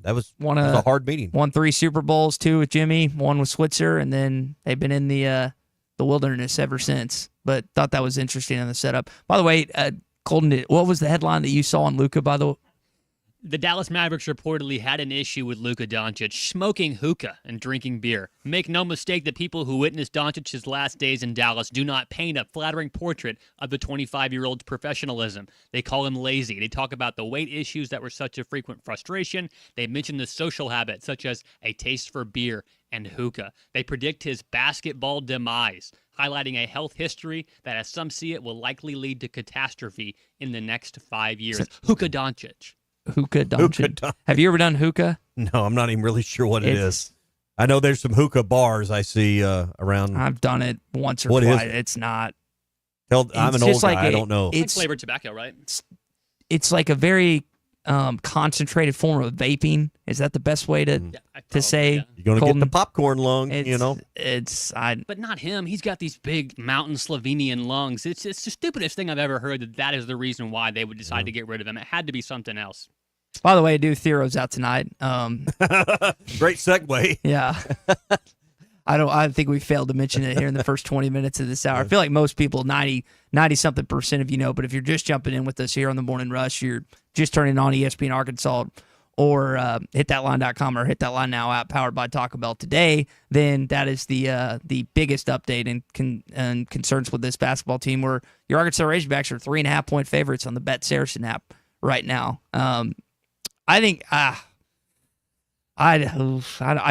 that was a hard meeting. Won 3 Super Bowls, 2 with Jimmy, 1 with Switzer, and then they've been in the wilderness ever since. But thought that was interesting in the setup. By the way, Colton, what was the headline that you saw on Luka? By the way. The Dallas Mavericks reportedly had an issue with Luka Doncic smoking hookah and drinking beer. Make no mistake, the people who witnessed Doncic's last days in Dallas do not paint a flattering portrait of the 25-year-old's professionalism. They call him lazy. They talk about the weight issues that were such a frequent frustration. They mention the social habits, such as a taste for beer and hookah. They predict his basketball demise, highlighting a health history that, as some see it, will likely lead to catastrophe in the next 5 years. Hookah Doncic. Hookah Doncic. Have you ever done hookah? No, I'm not even really sure what it is. I know there's some hookah bars I see around. I've done it once or twice. What is it? It's not. I'm an old guy. I don't know. It's like flavored tobacco, right? It's like a very concentrated form of vaping. Is that the best way to say? You're going to get the popcorn lung, But not him. He's got these big mountain Slovenian lungs. It's the stupidest thing I've ever heard that is the reason why they would decide to get rid of him. It had to be something else. By the way, Thero's out tonight. Great segue. Yeah. I think we failed to mention it here in the first 20 minutes of this hour. I feel like most people, 90-something% of you know, but if you're just jumping in with us here on the Morning Rush, you're just turning on ESPN Arkansas or hitthatline.com or Hit That Line Now app powered by Taco Bell today, then that is the biggest update and concerns with this basketball team, where your Arkansas Razorbacks are 3.5-point favorites on the Bet Saracen app right now. I think I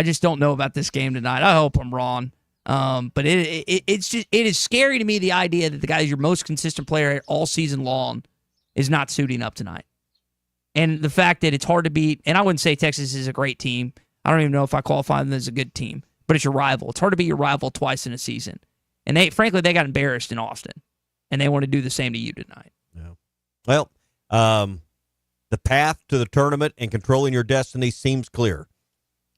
just don't know about this game tonight. I hope I'm wrong. But it is scary to me, the idea that the guy who's your most consistent player all season long is not suiting up tonight. And the fact that it's hard to beat, and I wouldn't say Texas is a great team. I don't even know if I qualify them as a good team, but it's your rival. It's hard to beat your rival twice in a season. And they got embarrassed in Austin, and they want to do the same to you tonight. Yeah. Well, the path to the tournament and controlling your destiny seems clear.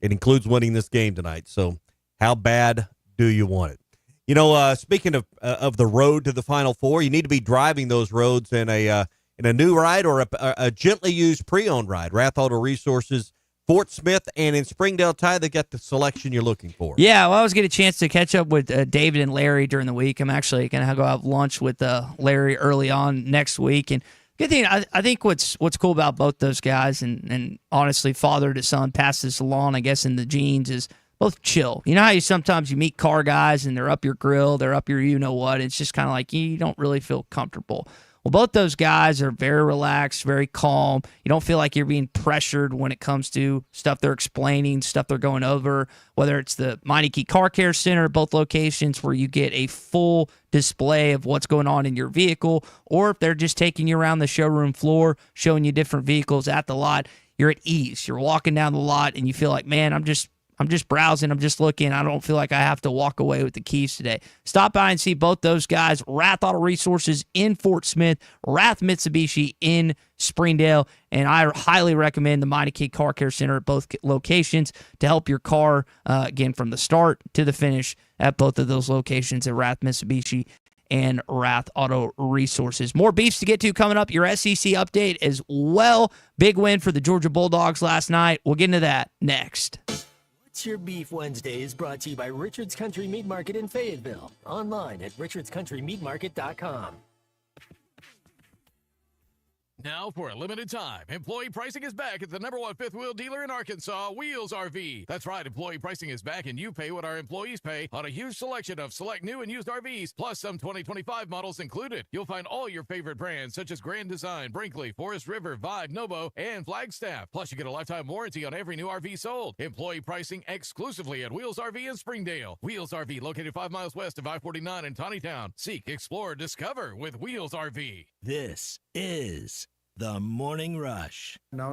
It includes winning this game tonight. So how bad do you want it? Speaking of the road to the Final Four, you need to be driving those roads in a new ride or a gently used pre-owned ride. Rath Auto Resources, Fort Smith, and in Springdale Tire, they got the selection you're looking for. Yeah, well, I was getting a chance to catch up with David and Larry during the week. I'm actually going to go have lunch with Larry early on next week. And good thing, I think what's cool about both those guys, and honestly, father to son, pass this along, I guess, in the genes, is both chill. You know how sometimes you meet car guys and they're up your grill, they're up your you-know-what. It's just kind of like you don't really feel comfortable. Well, both those guys are very relaxed, very calm. You don't feel like you're being pressured when it comes to stuff they're explaining, stuff they're going over, whether it's the Meineke Car Care Center at both locations where you get a full display of what's going on in your vehicle, or if they're just taking you around the showroom floor, showing you different vehicles at the lot. You're at ease. You're walking down the lot and you feel like, man, I'm just browsing. I'm just looking. I don't feel like I have to walk away with the keys today. Stop by and see both those guys. Rath Auto Resources in Fort Smith, Rath Mitsubishi in Springdale, and I highly recommend the Meineke Car Care Center at both locations to help your car, again, from the start to the finish at both of those locations at Rath Mitsubishi and Rath Auto Resources. More beefs to get to coming up. Your SEC update as well. Big win for the Georgia Bulldogs last night. We'll get into that next. What's Your Beef Wednesday is brought to you by Richard's Country Meat Market in Fayetteville. Online at richardscountrymeatmarket.com. Now, for a limited time, employee pricing is back at the #1 fifth wheel dealer in Arkansas, Wheels RV. That's right, employee pricing is back, and you pay what our employees pay on a huge selection of select new and used RVs, plus some 2025 models included. You'll find all your favorite brands, such as Grand Design, Brinkley, Forest River, Vibe, Novo, and Flagstaff. Plus, you get a lifetime warranty on every new RV sold. Employee pricing exclusively at Wheels RV in Springdale. Wheels RV, located 5 miles west of I-49 in Tawnytown. Seek, explore, discover with Wheels RV. This is The Morning Rush. No,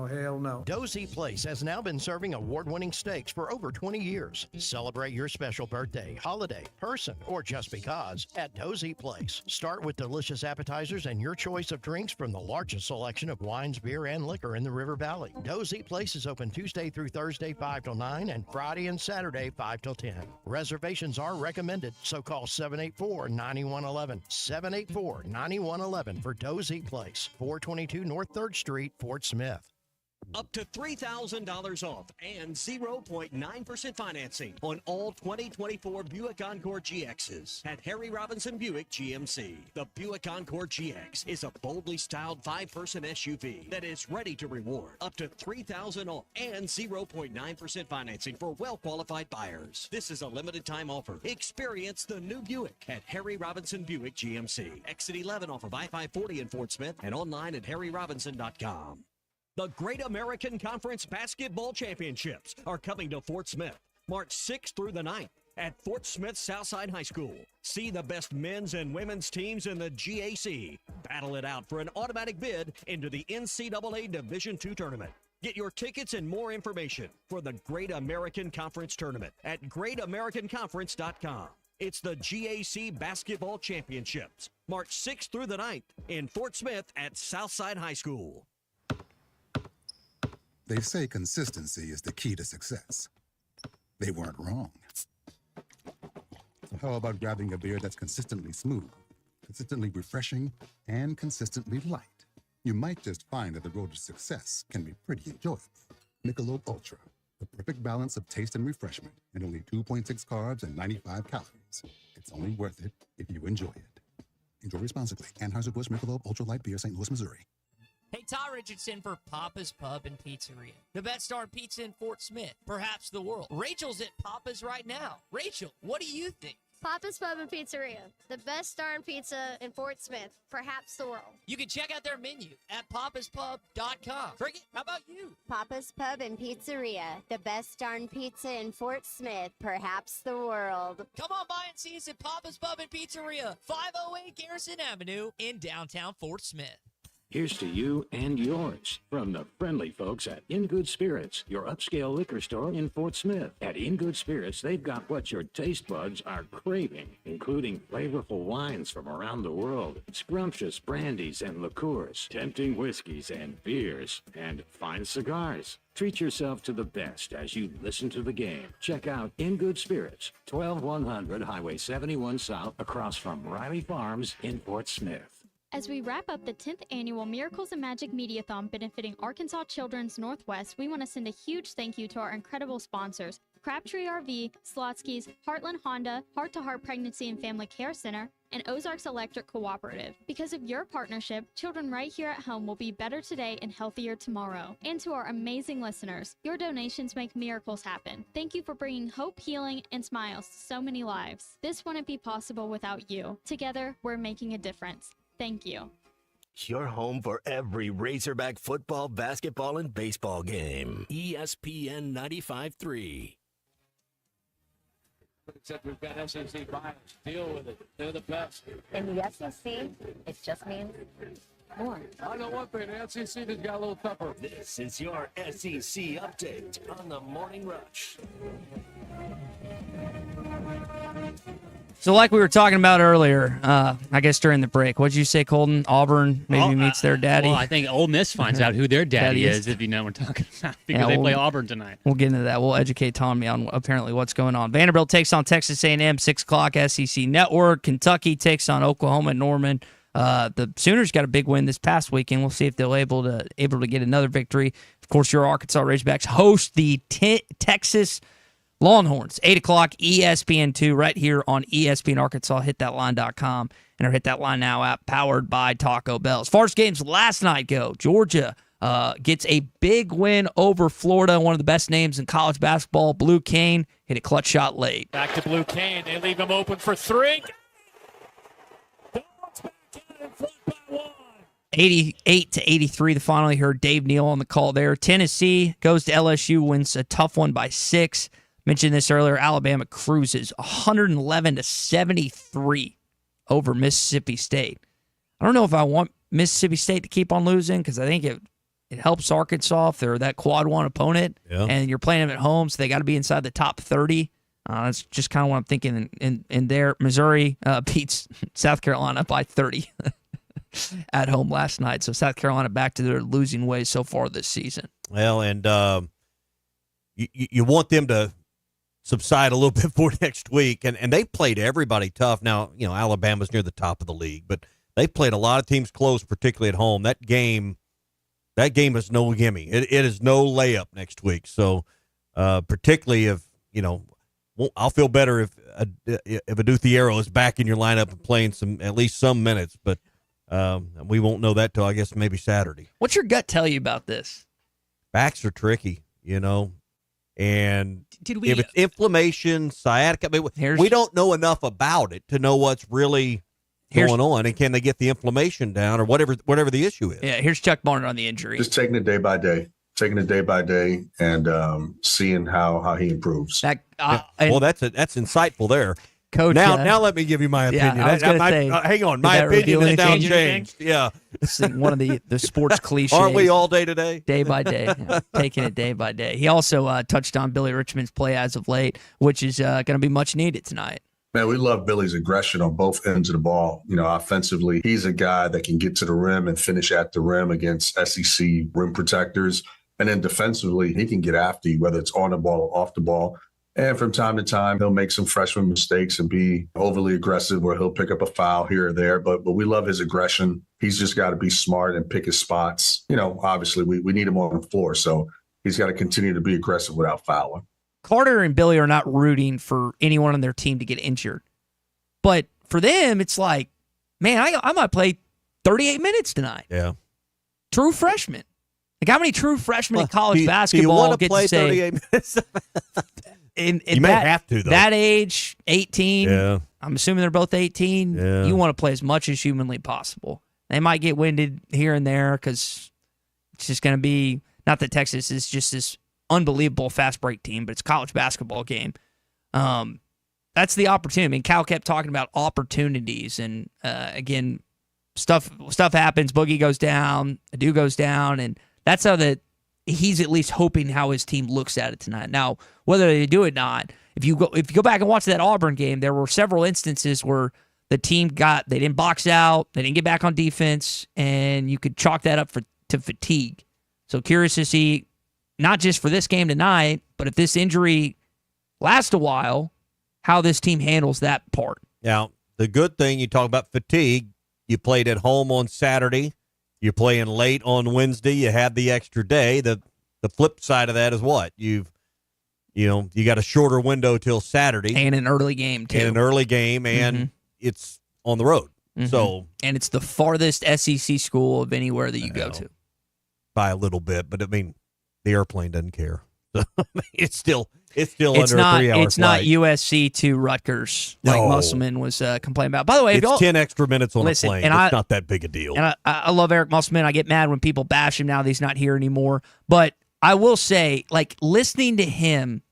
hell no. Dozy Place has now been serving award-winning steaks for over 20 years. Celebrate your special birthday, holiday, person, or just because at Dozy Place. Start with delicious appetizers and your choice of drinks from the largest selection of wines, beer, and liquor in the River Valley. Dozy Place is open Tuesday through Thursday 5 till 9 and Friday and Saturday 5 till 10. Reservations are recommended, so call 784-9111. 784-9111 for Dozy Place. 422 North 3rd Street, Fort Smith. Up to $3,000 off and 0.9% financing on all 2024 Buick Encore GXs at Harry Robinson Buick GMC. The Buick Encore GX is a boldly styled 5-person SUV that is ready to reward. Up to $3,000 off and 0.9% financing for well-qualified buyers. This is a limited time offer. Experience the new Buick at Harry Robinson Buick GMC. Exit 11 off of I-540 in Fort Smith and online at harryrobinson.com. The Great American Conference Basketball Championships are coming to Fort Smith, March 6th through the 9th at Fort Smith Southside High School. See the best men's and women's teams in the GAC. Battle it out for an automatic bid into the NCAA Division II tournament. Get your tickets and more information for the Great American Conference Tournament at greatamericanconference.com. It's the GAC Basketball Championships, March 6th through the 9th in Fort Smith at Southside High School. They say consistency is the key to success. They weren't wrong. So how about grabbing a beer that's consistently smooth, consistently refreshing, and consistently light? You might just find that the road to success can be pretty enjoyable. Michelob Ultra, the perfect balance of taste and refreshment, and only 2.6 carbs and 95 calories. It's only worth it if you enjoy it. Enjoy responsibly. Anheuser-Busch Michelob Ultra Light Beer, St. Louis, Missouri. Hey, Ty Richardson for Papa's Pub and Pizzeria. The best darn pizza in Fort Smith, perhaps the world. Rachel's at Papa's right now. Rachel, what do you think? Papa's Pub and Pizzeria. The best darn pizza in Fort Smith, perhaps the world. You can check out their menu at papaspub.com. Cricket, how about you? Papa's Pub and Pizzeria. The best darn pizza in Fort Smith, perhaps the world. Come on by and see us at Papa's Pub and Pizzeria, 508 Garrison Avenue in downtown Fort Smith. Here's to you and yours from the friendly folks at In Good Spirits, your upscale liquor store in Fort Smith. At In Good Spirits, they've got what your taste buds are craving, including flavorful wines from around the world, scrumptious brandies and liqueurs, tempting whiskeys and beers, and fine cigars. Treat yourself to the best as you listen to the game. Check out In Good Spirits, 12100 Highway 71 South, across from Riley Farms in Fort Smith. As we wrap up the 10th annual Miracles of Magic Mediathon benefiting Arkansas Children's Northwest, we want to send a huge thank you to our incredible sponsors, Crabtree RV, Slotsky's, Heartland Honda, Heart to Heart Pregnancy and Family Care Center, and Ozarks Electric Cooperative. Because of your partnership, children right here at home will be better today and healthier tomorrow. And to our amazing listeners, your donations make miracles happen. Thank you for bringing hope, healing, and smiles to so many lives. This wouldn't be possible without you. Together, we're making a difference. Thank you. Your home for every Razorback football, basketball, and baseball game. ESPN 95.3. Except we've got SEC bias. Deal with it. They're the best. In the SEC, it just means more. I know one thing. The SEC just got a little tougher. This is your SEC update on the Morning Rush. So like we were talking about earlier, I guess during the break, what'd you say, Colton? Auburn maybe meets their daddy? Well, I think Ole Miss finds out who their daddy is, if you know what we're talking about, because they play Auburn tonight. We'll get into that. We'll educate Tommy on apparently what's going on. Vanderbilt takes on Texas A&M, 6 o'clock SEC Network. Kentucky takes on Oklahoma and Norman. The Sooners got a big win this past weekend. We'll see if they'll able to get another victory. Of course, your Arkansas Razorbacks host the Texas Longhorns, 8 o'clock, ESPN2, right here on ESPN Arkansas. HitThatLine.com and our Hit That Line Now app, powered by Taco Bell. As far as games last night go, Georgia gets a big win over Florida. One of the best names in college basketball, Blue Cane, hit a clutch shot late. Back to Blue Cane. They leave him open for 3. 88-83, the final. You heard Dave Neal on the call there. Tennessee goes to LSU, wins a tough one by 6. Mentioned this earlier, Alabama cruises 111-73 over Mississippi State. I don't know if I want Mississippi State to keep on losing because I think it helps Arkansas if they're that quad one opponent, and you're playing them at home, so they got to be inside the top 30. That's just kind of what I'm thinking. In there, Missouri beats South Carolina by 30 at home last night. So South Carolina back to their losing ways so far this season. Well, and you want them to subside a little bit for next week, and they played everybody tough. Now, Alabama's near the top of the league, but they played a lot of teams close, particularly at home. That game is no gimme. It is no layup next week. So, particularly if I'll feel better if Adou Thiero is back in your lineup and playing at least some minutes, but we won't know that till I guess maybe Saturday. What's your gut tell you about this? Backs are tricky, and Did we, if it's inflammation, sciatica, we don't know enough about it to know what's really going on, and can they get the inflammation down or whatever the issue is. Yeah, here's Chuck Barnett on the injury. Just taking it day by day, and seeing how he improves. Well, that's insightful there. Coach, now let me give you my opinion. I was going to say, hang on, my opinion is now changed. Yeah, it's one of the sports cliches. Aren't we all day to day? Day by day, taking it day by day. He also touched on Billy Richmond's play as of late, which is going to be much needed tonight. Man, we love Billy's aggression on both ends of the ball. Offensively, he's a guy that can get to the rim and finish at the rim against SEC rim protectors. And then defensively, he can get after you, whether it's on the ball or off the ball. And from time to time, he'll make some freshman mistakes and be overly aggressive where he'll pick up a foul here or there. But we love his aggression. He's just got to be smart and pick his spots. Obviously, we need him on the floor. So he's got to continue to be aggressive without fouling. Carter and Billy are not rooting for anyone on their team to get injured. But for them, it's like, man, I might play 38 minutes tonight. Yeah. True freshman. Like, how many true freshmen in college basketball get to say 38 minutes? you may have to, though. That age, 18. Yeah. I'm assuming they're both 18. Yeah. You want to play as much as humanly possible. They might get winded here and there because it's just going to be, not that Texas is just this unbelievable fast break team, but it's a college basketball game. That's the opportunity. I mean, Cal kept talking about opportunities, and again, stuff happens. Boogie goes down, Adou goes down, and that's how he's at least hoping how his team looks at it tonight. Now, whether they do it or not, if you go back and watch that Auburn game, there were several instances where the team they didn't box out, they didn't get back on defense, and you could chalk that up to fatigue. So curious to see, not just for this game tonight, but if this injury lasts a while, how this team handles that part. Now, the good thing, you talk about fatigue, you played at home on Saturday, you're playing late on Wednesday, you had the extra day. The flip side of that is what? You got a shorter window till Saturday. And an early game, too. And it's on the road. Mm-hmm. So, and it's the farthest SEC school of anywhere that you go to. By a little bit, but I mean, the airplane doesn't care. It's still under a 3-hour It's not USC to Rutgers like Musselman was complaining about. By the way, it's 10 extra minutes on a plane. And it's not that big a deal. And I love Eric Musselman. I get mad when people bash him now that he's not here anymore. But I will say, like, listening to him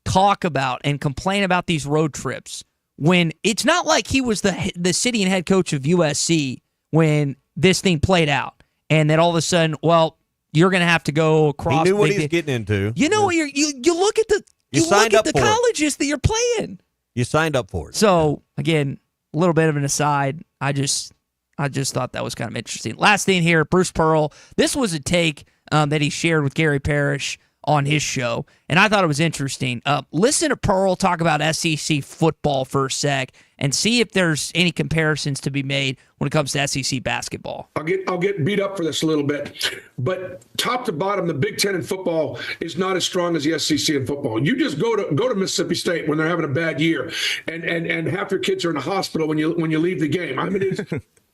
talk about and complain about these road trips, when it's not like he was the sitting head coach of USC when this thing played out. And then all of a sudden, well, you're going to have to go across. He knew what he was getting into. You know what you look at the colleges that you're playing. You signed up for it. So again, a little bit of an aside. I just thought that was kind of interesting. Last thing here, Bruce Pearl. This was a take that he shared with Gary Parrish on his show, and I thought it was interesting. Listen to Pearl talk about SEC football for a sec and see if there's any comparisons to be made when it comes to SEC basketball. I'll get beat up for this a little bit, but top to bottom, the Big Ten in football is not as strong as the SEC in football. You just go to Mississippi State when they're having a bad year, and half your kids are in the hospital when you leave the game. I mean,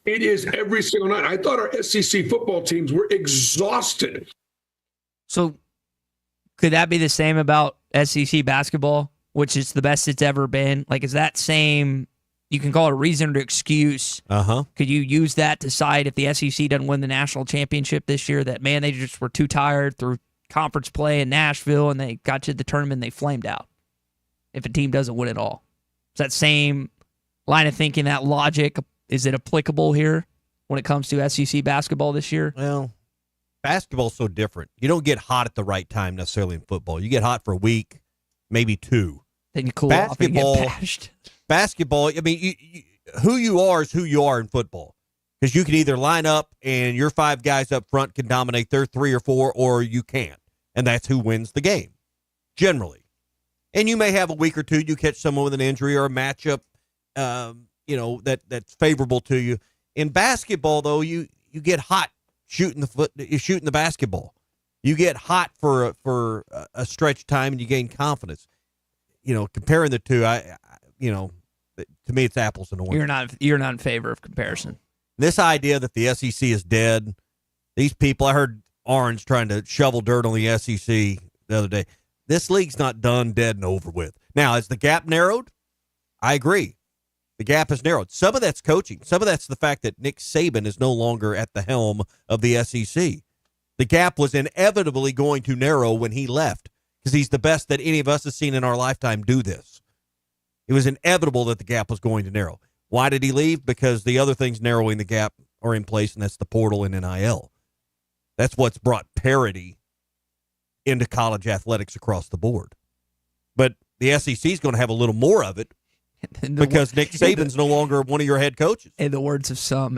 it is every single night. I thought our SEC football teams were exhausted. So could that be the same about SEC basketball, which is the best it's ever been? Like, is that same? You can call it a reason or excuse. Could you use that to decide if the SEC doesn't win the national championship this year, that, man, they just were too tired through conference play in Nashville and they got to the tournament and they flamed out if a team doesn't win it all? Is that same line of thinking, that logic, is it applicable here when it comes to SEC basketball this year? Well, basketball's so different. You don't get hot at the right time necessarily in football. You get hot for a week, maybe 2. Then you cool off and you get bashed. Basketball, I mean, who you are is who you are in football. Because you can either line up and your 5 guys up front can dominate their 3 or 4, or you can't. And that's who wins the game, generally. And you may have a week or 2, you catch someone with an injury or a matchup, that's favorable to you. In basketball, though, you get hot shooting the basketball. You get hot for a stretch time and you gain confidence. Comparing the two, to me, it's apples and oranges. You're not in favor of comparison. This idea that the SEC is dead, these people, I heard Orange trying to shovel dirt on the SEC the other day. This league's not done, dead, and over with. Now, has the gap narrowed? I agree. The gap has narrowed. Some of that's coaching. Some of that's the fact that Nick Saban is no longer at the helm of the SEC. The gap was inevitably going to narrow when he left because he's the best that any of us has seen in our lifetime do this. It was inevitable that the gap was going to narrow. Why did he leave? Because the other things narrowing the gap are in place, and that's the portal and NIL. That's what's brought parity into college athletics across the board. But the SEC is going to have a little more of it because Nick Saban's no longer one of your head coaches. In the words of some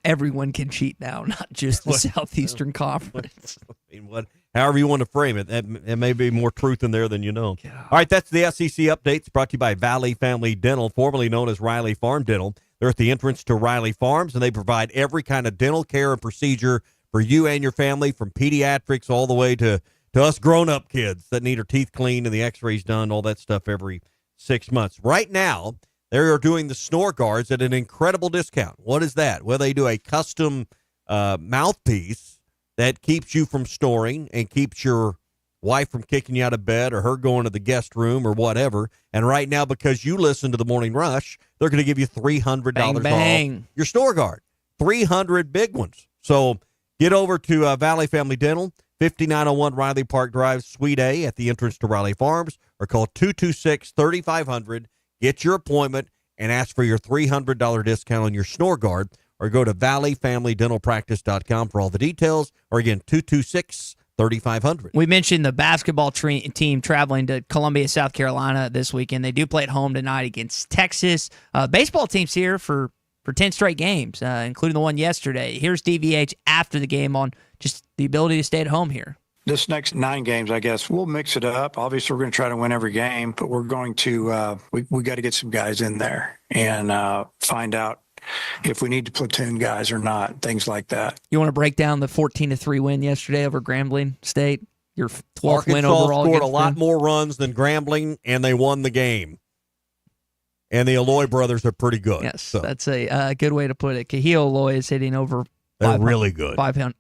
everyone can cheat now, not just the Southeastern Conference. I mean, however you want to frame it, there may be more truth in there than you know. Yeah. All right, that's the SEC updates brought to you by Valley Family Dental, formerly known as Riley Farm Dental. They're at the entrance to Riley Farms, and they provide every kind of dental care and procedure for you and your family, from pediatrics all the way to us grown-up kids that need their teeth cleaned and the x-rays done, all that stuff every 6 months. Right now, they are doing the snore guards at an incredible discount. What is that? Well, they do a custom mouthpiece that keeps you from snoring and keeps your wife from kicking you out of bed or her going to the guest room or whatever. And right now, because you listen to the Morning Rush, they're going to give you $300 off your snore guard. 300 big ones. So get over to Valley Family Dental, 5901 Riley Park Drive, Suite A at the entrance to Riley Farms, or call 226-3500. Get your appointment and ask for your $300 discount on your snore guard, or go to valleyfamilydentalpractice.com for all the details, or again, 226-3500. We mentioned the basketball team traveling to Columbia, South Carolina this weekend. They do play at home tonight against Texas. Baseball team's here for 10 straight games, including the one yesterday. Here's DVH after the game on just the ability to stay at home here. This next 9 games, I guess, we'll mix it up. Obviously, we're going to try to win every game, but we're going to we got to get some guys in there and find out if we need to platoon guys or not, things like that. You want to break down the 14-3 win yesterday over Grambling State? Your 12th Arkansas win overall. Scored a lot more runs than Grambling, and they won the game. And the Alloy brothers are pretty good. Yes, so that's a good way to put it. Kahil Alloy is hitting over. They're really good. 500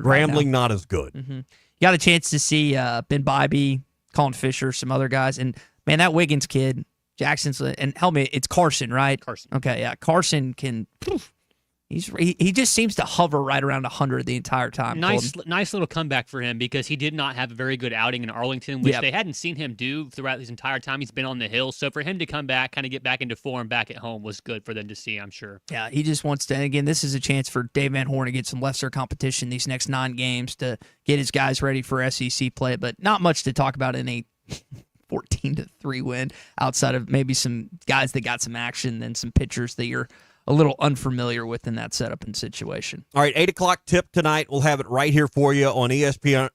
Grambling right not as good. Mm-hmm. Got a chance to see Ben Bybee, Colin Fisher, some other guys, and man, that Wiggins kid, Jackson's, and help me, it's Carson, right? Carson. Okay, yeah, Carson can. He just seems to hover right around 100 the entire time. Nice little comeback for him, because he did not have a very good outing in Arlington, which they hadn't seen him do throughout his entire time he's been on the hill. So for him to come back, kind of get back into form back at home, was good for them to see, I'm sure. Yeah, he just wants to. And again, this is a chance for Dave Van Horn to get some lesser competition these next 9 games to get his guys ready for SEC play. But not much to talk about in a 14-3 win, outside of maybe some guys that got some action and some pitchers that you're a little unfamiliar with in that setup and situation. All right, 8 o'clock tip tonight. We'll have it right here for you on ESPN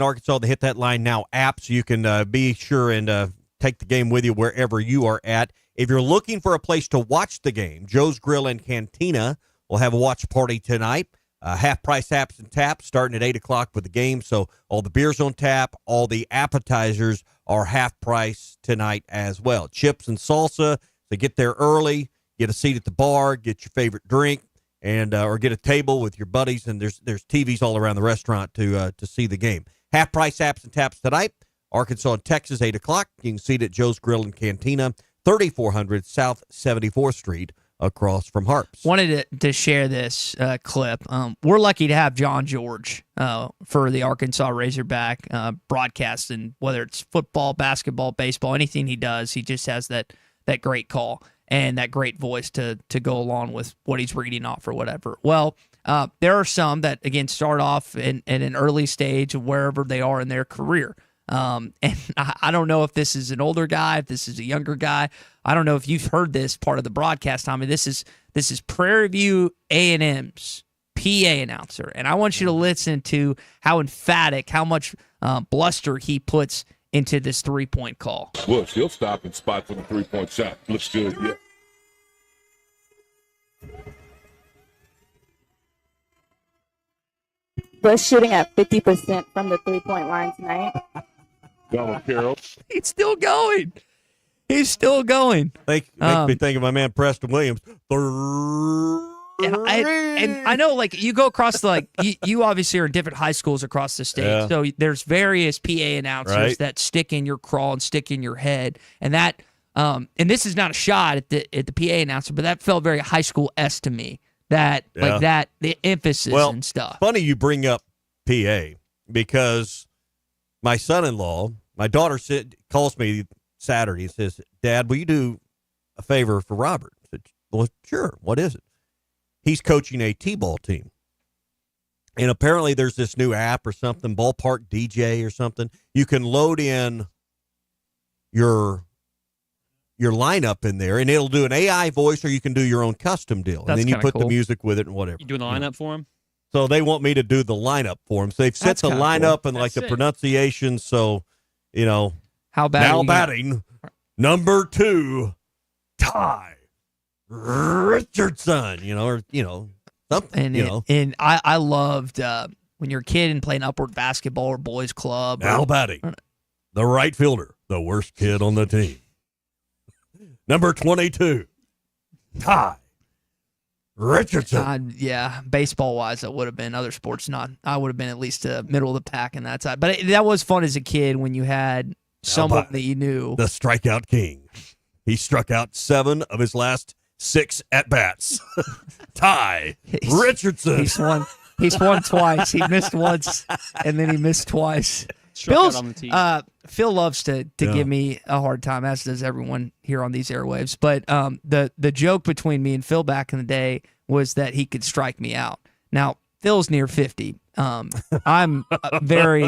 Arkansas, the Hit That Line Now app, so you can be sure and take the game with you wherever you are at. If you're looking for a place to watch the game, Joe's Grill and Cantina will have a watch party tonight. Half-price apps and taps starting at 8 o'clock with the game, so all the beers on tap, all the appetizers are half-price tonight as well. Chips and salsa, so get there early. Get a seat at the bar, get your favorite drink, and or get a table with your buddies. And there's TVs all around the restaurant to see the game. Half price apps and taps tonight. Arkansas and Texas, 8 o'clock. You can see it at Joe's Grill and Cantina, 3400 South 74th Street, across from Harps. Wanted to share this clip. We're lucky to have John George for the Arkansas Razorback broadcast, and whether it's football, basketball, baseball, anything he does, he just has that great call. and that great voice to go along with what he's reading off or whatever. Well, there are some that, again, start off in an early stage of wherever they are in their career. And I don't know if this is an older guy, if this is a younger guy. I don't know if you've heard this part of the broadcast, Tommy. This is Prairie View A&M's PA announcer, and I want you to listen to how emphatic, how much bluster he puts into this three-point call. Bush, he'll stop and spot for the three-point shot. Looks good, yeah. Bush shooting at 50% from the three-point line tonight. Donald Carroll. He's still going. He's still going. Makes me think of my man Preston Williams. And I know, like, you go across the, like, you obviously are in different high schools across the state. Yeah. So there's various PA announcers Right. that stick in your craw and stick in your head. And that, and this is not a shot at the PA announcer, but that felt very high school-esque to me. That, Yeah. like, that, the emphasis Well, and stuff. funny you bring up PA because my son-in-law, my daughter calls me Saturday and says, "Dad, will you do a favor for Robert?" I said, "Well, sure. What is it?" He's coaching a T-ball team. And apparently there's this new app or something, Ballpark DJ or something. You can load in your lineup in there, and it'll do an AI voice, or you can do your own custom deal. That's and then you kinda put the cool. music with it and whatever. You doing the lineup for him? So they want me to do the lineup for them. So they've set That's the kinda lineup cool. and like That's the sick. pronunciation. So, how bad now batting number 2, Ty Richardson. Something. And I loved when you're a kid and playing upward basketball or boys club. Now batting the right fielder, the worst kid on the team. Number 22, Ty Richardson. Yeah, baseball-wise, it would have been. Other sports, not. I would have been at least middle of the pack in that side. But that was fun as a kid when you had someone that you knew. The strikeout king. He struck out 7 of his last 6 at-bats. Ty Richardson. He's won twice. He missed once, and then he missed twice. Struck out on the team. Phil loves to give me a hard time, as does everyone here on these airwaves. But the joke between me and Phil back in the day was that he could strike me out. Now, Phil's near 50. I'm very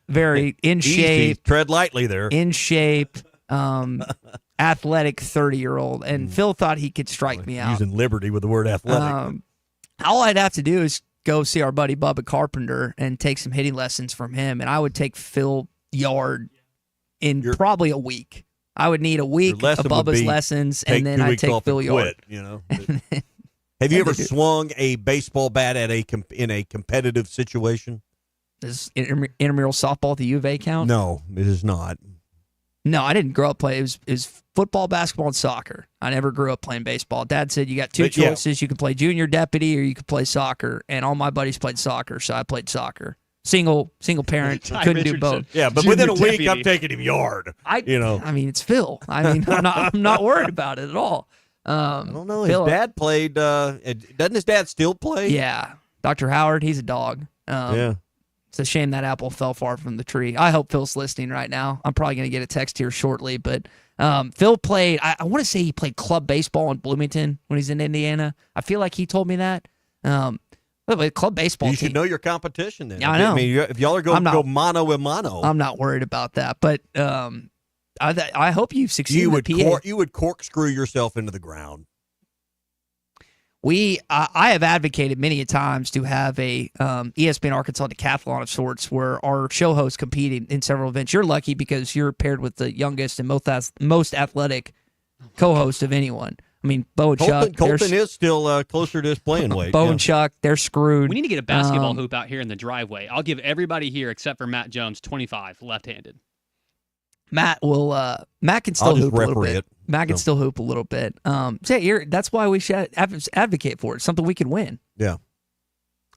in Easy. shape. Tread lightly there. In shape, athletic 30-year-old. And Phil thought he could strike me out. Using liberty with the word athletic. All I'd have to do is go see our buddy Bubba Carpenter and take some hitting lessons from him, and I would take Phil Yard in probably a week. I would need a week of Bubba's lessons, and then I'd take Phil Yard. Have you ever swung a baseball bat in a competitive situation? Does intramural softball at the U of A count? No, it is not. No, I didn't grow up playing. It was football, basketball, and soccer. I never grew up playing baseball. Dad said you got two choices. You could play junior deputy or you could play soccer. And all my buddies played soccer, so I played soccer. Single parent, couldn't do both. Yeah, but within a week, I'm taking him Yard. I mean, it's Phil. I mean, I'm not worried about it at all. I don't know. His dad played. Doesn't his dad still play? Yeah, Dr. Howard. He's a dog. Yeah. It's a shame that apple fell far from the tree. I hope Phil's listening right now. I'm probably going to get a text here shortly. But Phil played, I want to say he played club baseball in Bloomington when he's in Indiana. I feel like he told me that. Club baseball You should know your competition then. Yeah, I know. I mean, if y'all are going to go mano a mano. I'm not worried about that. But I hope you succeed You in would, the PA. you would corkscrew yourself into the ground. I have advocated many a times to have a ESPN Arkansas decathlon of sorts where our show hosts competing in several events. You're lucky because you're paired with the youngest and most athletic co-host of anyone. I mean, Bo and Chuck. Colton is still closer to his playing weight. Bo and Chuck, they're screwed. We need to get a basketball hoop out here in the driveway. I'll give everybody here except for Matt Jones 25 left-handed. Matt can still hoop a little bit. Matt can still hoop a little bit. That's why we should advocate for it. Something we can win. Yeah.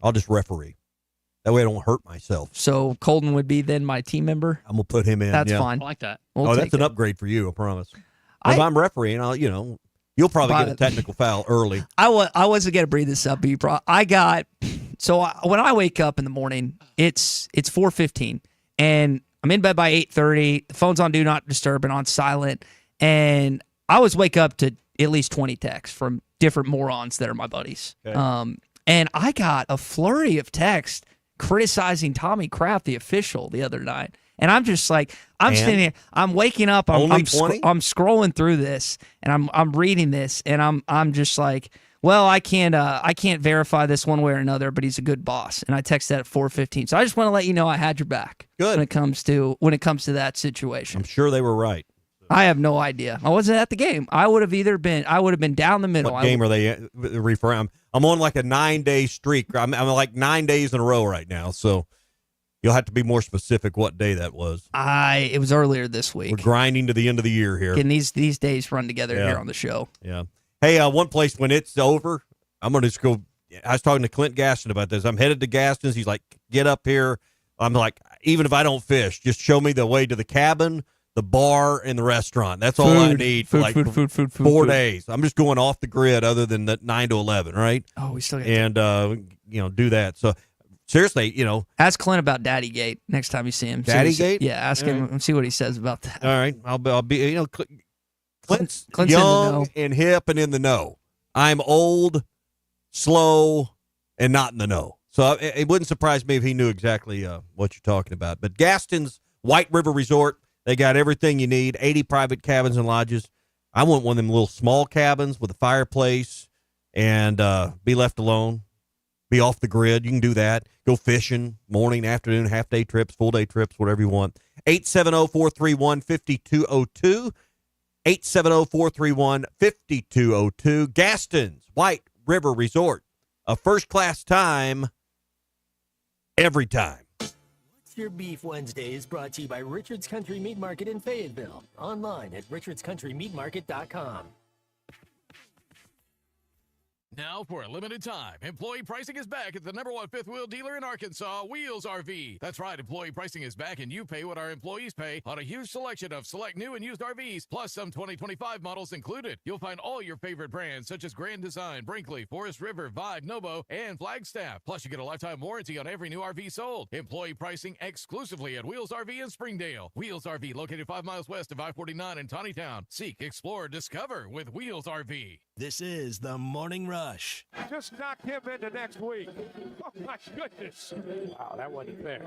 I'll just referee. That way I don't hurt myself. So Colton would be then my team member. I'm gonna put him in. That's yeah. fine. I like that. That's an upgrade for you, I promise. If I'm refereeing, you'll probably get a technical foul early. I wasn't gonna bring this up, but when I wake up in the morning, it's 4:15 and I'm in bed by 8:30. The phone's on do not disturb and on silent. And I always wake up to at least 20 texts from different morons that are my buddies. Okay. And I got a flurry of texts criticizing Tommy Kraft, the official, the other night. And I'm just like, I'm sitting here, I'm waking up, I'm scrolling through this, and I'm reading this, and I'm just like, well, I can't verify this one way or another, but he's a good boss. And I texted that at 4:15. So I just want to let you know I had your back. Good. When it comes to that situation. I'm sure they were right. I have no idea. I wasn't at the game. I would have been down the middle. What game are they referring? I'm on like a 9-day streak. I'm like 9 days in a row right now. So you'll have to be more specific what day that was. It was earlier this week. We're grinding to the end of the year here. Can these days run together here on the show? Yeah. Hey, one place when it's over, I'm going to just go. I was talking to Clint Gaston about this. I'm headed to Gaston's. He's like, get up here. I'm like, even if I don't fish, just show me the way to the cabin, the bar, and the restaurant. That's all I need for like 4 days. I'm just going off the grid other than the 9 to 11, right? Oh, we still got do that. So seriously, ask Clint about Daddy Gate next time you see him. Daddygate? Yeah, ask him and see what he says about that. All right. I'll be, Clint's Clint's young and hip and in the know. I'm old, slow, and not in the know. So it wouldn't surprise me if he knew exactly what you're talking about. But Gaston's White River Resort, they got everything you need, 80 private cabins and lodges. I want one of them little small cabins with a fireplace and be left alone, be off the grid. You can do that. Go fishing, morning, afternoon, half-day trips, full-day trips, whatever you want. 870-431-5202. 870-431-5202. Gaston's White River Resort. A first-class time every time. What's Your Beef Wednesday is brought to you by Richard's Country Meat Market in Fayetteville. Online at richardscountrymeatmarket.com. Now, for a limited time, employee pricing is back at the #1 fifth wheel dealer in Arkansas, Wheels RV. That's right, employee pricing is back, and you pay what our employees pay on a huge selection of select new and used RVs, plus some 2025 models included. You'll find all your favorite brands, such as Grand Design, Brinkley, Forest River, Vibe, Novo, and Flagstaff. Plus, you get a lifetime warranty on every new RV sold. Employee pricing exclusively at Wheels RV in Springdale. Wheels RV, located 5 miles west of I-49 in Tawnytown. Seek, explore, discover with Wheels RV. This is the Morning Rush. Just knock him into next week. Oh, my goodness. Wow, that wasn't fair.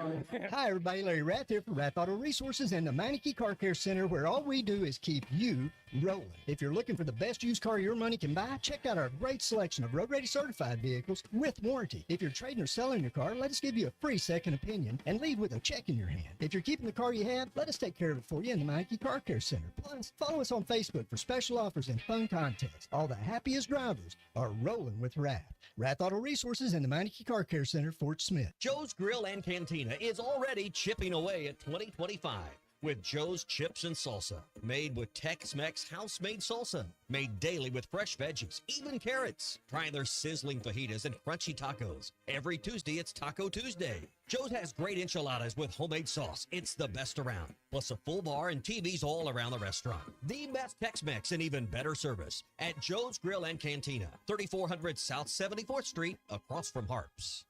Hi, everybody. Larry Rath here from Rath Auto Resources and the Meineke Car Care Center, where all we do is keep you rolling. If you're looking for the best used car your money can buy, check out our great selection of road-ready certified vehicles with warranty. If you're trading or selling your car, let us give you a free second opinion and leave with a check in your hand. If you're keeping the car you have, let us take care of it for you in the Meineke Car Care Center. Plus, follow us on Facebook for special offers and fun contests. All the happiest drivers are rolling with Rath. Rath Auto Resources and the Meineke Car Care Center, Fort Smith. Joe's Grill and Cantina is already chipping away at 2025 with Joe's Chips and Salsa. Made with Tex-Mex house-made salsa. Made daily with fresh veggies, even carrots. Try their sizzling fajitas and crunchy tacos. Every Tuesday, it's Taco Tuesday. Joe's has great enchiladas with homemade sauce. It's the best around. Plus a full bar and TVs all around the restaurant. The best Tex-Mex and even better service at Joe's Grill and Cantina, 3400 South 74th Street, across from Harps.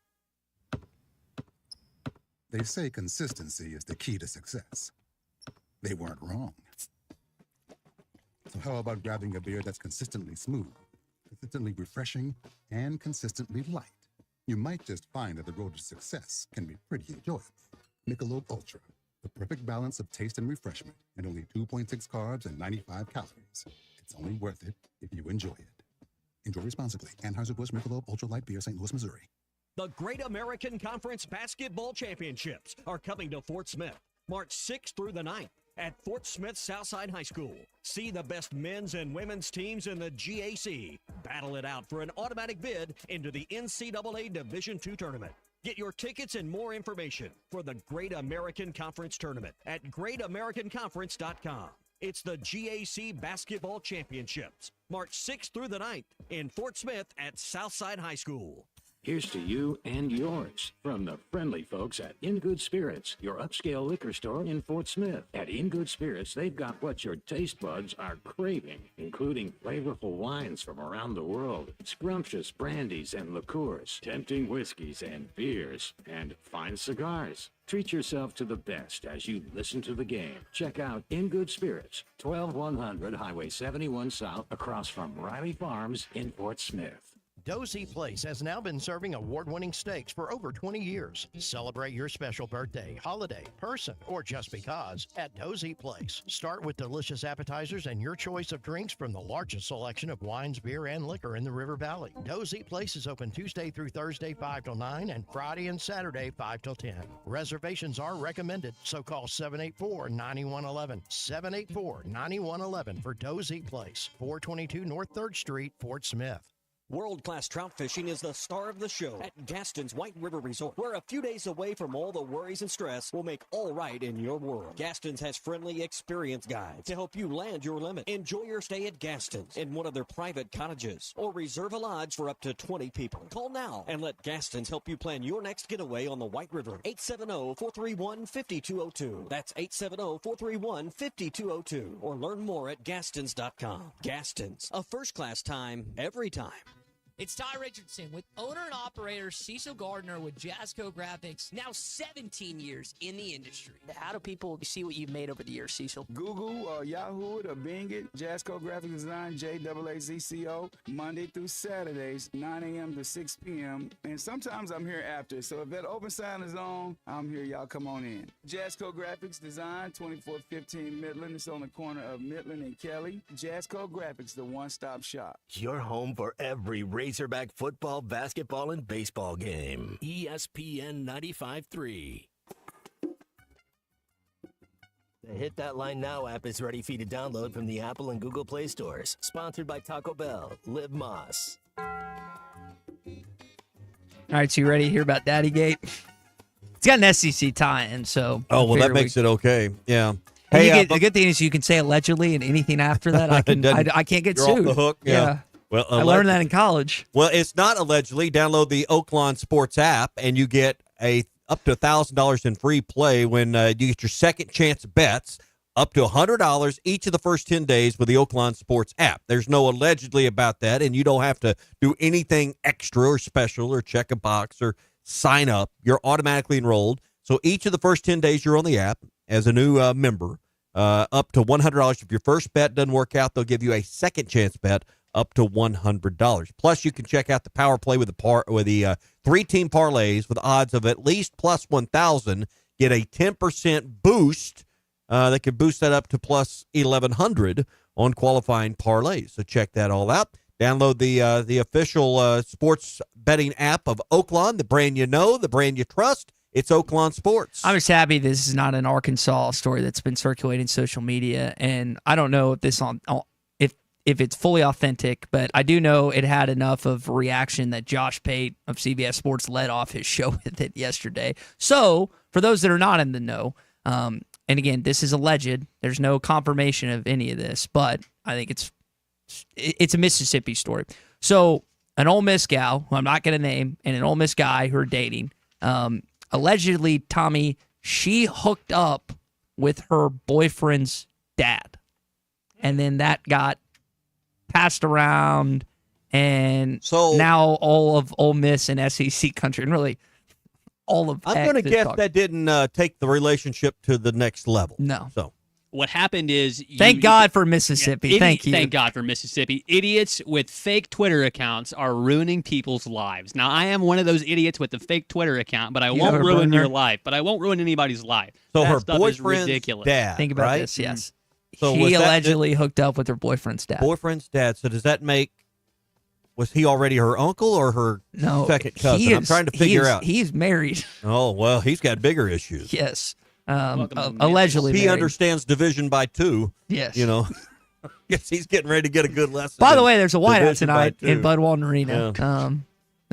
They say consistency is the key to success. They weren't wrong. So how about grabbing a beer that's consistently smooth, consistently refreshing, and consistently light? You might just find that the road to success can be pretty enjoyable. Michelob Ultra, the perfect balance of taste and refreshment, and only 2.6 carbs and 95 calories. It's only worth it if you enjoy it. Enjoy responsibly. Anheuser-Busch Michelob Ultra Light Beer, St. Louis, Missouri. The Great American Conference Basketball Championships are coming to Fort Smith, March 6th through the 9th. At Fort Smith Southside High School. See the best men's and women's teams in the GAC. Battle it out for an automatic bid into the NCAA Division II tournament. Get your tickets and more information for the Great American Conference Tournament at greatamericanconference.com. It's the GAC Basketball Championships, March 6th through the 9th in Fort Smith at Southside High School. Here's to you and yours from the friendly folks at In Good Spirits, your upscale liquor store in Fort Smith. At In Good Spirits, they've got what your taste buds are craving, including flavorful wines from around the world, scrumptious brandies and liqueurs, tempting whiskeys and beers, and fine cigars. Treat yourself to the best as you listen to the game. Check out In Good Spirits, 12100 Highway 71 South, across from Riley Farms in Fort Smith. Dozy Place has now been serving award-winning steaks for over 20 years. Celebrate your special birthday, holiday, person, or just because at Dozy Place. Start with delicious appetizers and your choice of drinks from the largest selection of wines, beer, and liquor in the River Valley. Dozy Place is open Tuesday through Thursday 5 till 9 and Friday and Saturday 5 till 10. Reservations are recommended, so call 784-9111. 784-9111 for Dozy Place, 422 North 3rd Street, Fort Smith. World-class trout fishing is the star of the show at Gaston's White River Resort, where a few days away from all the worries and stress will make all right in your world. Gaston's has friendly, experienced guides to help you land your limit. Enjoy your stay at Gaston's in one of their private cottages, or reserve a lodge for up to 20 people. Call now and let Gaston's help you plan your next getaway on the White River. 870-431-5202. That's 870-431-5202. Or learn more at Gastons.com. Gaston's, a first-class time, every time. It's Ty Richardson with owner and operator Cecil Gardner with Jasco Graphics, now 17 years in the industry. How do people see what you've made over the years, Cecil? Google or Yahoo it or Bing it. Jasco Graphic Design, JAAZCO, Monday through Saturdays, 9 a.m. to 6 p.m. And sometimes I'm here after. So if that open sign is on, I'm here. Y'all come on in. Jasco Graphics Design, 2415 Midland. It's on the corner of Midland and Kelly. Jasco Graphics, the one-stop shop. Your home for every Razorback football, basketball, and baseball game. ESPN 95.3. The Hit That Line Now app is ready for you to download from the Apple and Google Play stores. Sponsored by Taco Bell. Live Moss. All right, so you ready to hear about Daddy Gate? It's got an SEC tie-in, so... Oh, well, that makes it okay. Yeah. Hey, the good thing is you can say allegedly, and anything after that, I can't get you're sued. Off the hook. Yeah. Well, I learned that in college. Well, it's not allegedly. Download the Oaklawn Sports app, and you get up to $1,000 in free play when you get your second chance bets, up to $100 each of the first 10 days with the Oaklawn Sports app. There's no allegedly about that, and you don't have to do anything extra or special or check a box or sign up. You're automatically enrolled. So each of the first 10 days you're on the app as a new member, up to $100. If your first bet doesn't work out, they'll give you a second chance bet up to $100. Plus, you can check out the Power Play with the three-team parlays with odds of at least plus 1,000. Get a 10% boost. That could boost that up to plus 1,100 on qualifying parlays. So check that all out. Download the official sports betting app of Oaklawn, the brand you know, the brand you trust. It's Oaklawn Sports. I'm just happy this is not an Arkansas story that's been circulating social media, and I don't know if this if it's fully authentic, but I do know it had enough of reaction that Josh Pate of CBS Sports led off his show with it yesterday. So, for those that are not in the know, and again, this is alleged. There's no confirmation of any of this, but I think it's a Mississippi story. So, an Ole Miss gal, who I'm not going to name, and an Ole Miss guy who are dating, allegedly, Tommy, she hooked up with her boyfriend's dad. And then that got passed around, and so now all of Ole Miss and SEC country, and really all of I'm going to guess that didn't take the relationship to the next level. No. So what happened is... Thank God for Mississippi. Thank you. Thank God for Mississippi. Idiots with fake Twitter accounts are ruining people's lives. Now, I am one of those idiots with the fake Twitter account, but I won't ruin your life. But I won't ruin anybody's life. So that her stuff boyfriend's is ridiculous. dad, Think about right? this, yes. So she allegedly hooked up with her boyfriend's dad. Boyfriend's dad. So does that make... Was he already her uncle or her second cousin? I'm trying to figure out. He's married. Oh, well, he's got bigger issues. Yes. Allegedly He married. understands division by 2. Yes. You know, guess he's getting ready to get a good lesson. By the way, there's a whiteout division by tonight in 2. Bud Walton Arena. Yeah.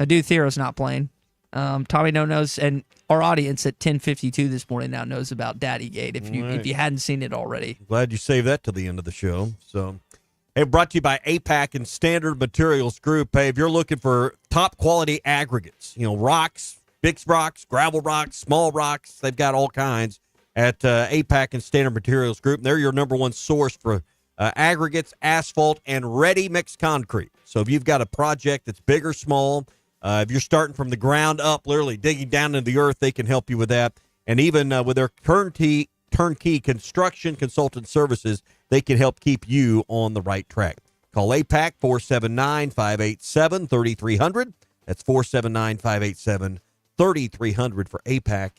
Adu Thero's not playing. Tommy No knows, and our audience at 10:52 this morning now knows about Daddy Gate. If you hadn't seen it already, Glad you saved that to the end of the show. So, Hey, brought to you by APAC and Standard Materials Group. Hey, if you're looking for top quality aggregates, rocks, big rocks, gravel rocks, small rocks, they've got all kinds at APAC and Standard Materials Group. They're your number one source for aggregates, asphalt, and ready mixed concrete. So if you've got a project that's big or small, if you're starting from the ground up, literally digging down into the earth, they can help you with that. And even with their turnkey construction consultant services, they can help keep you on the right track. Call APAC 479-587-3300. That's 479-587-3300 for APAC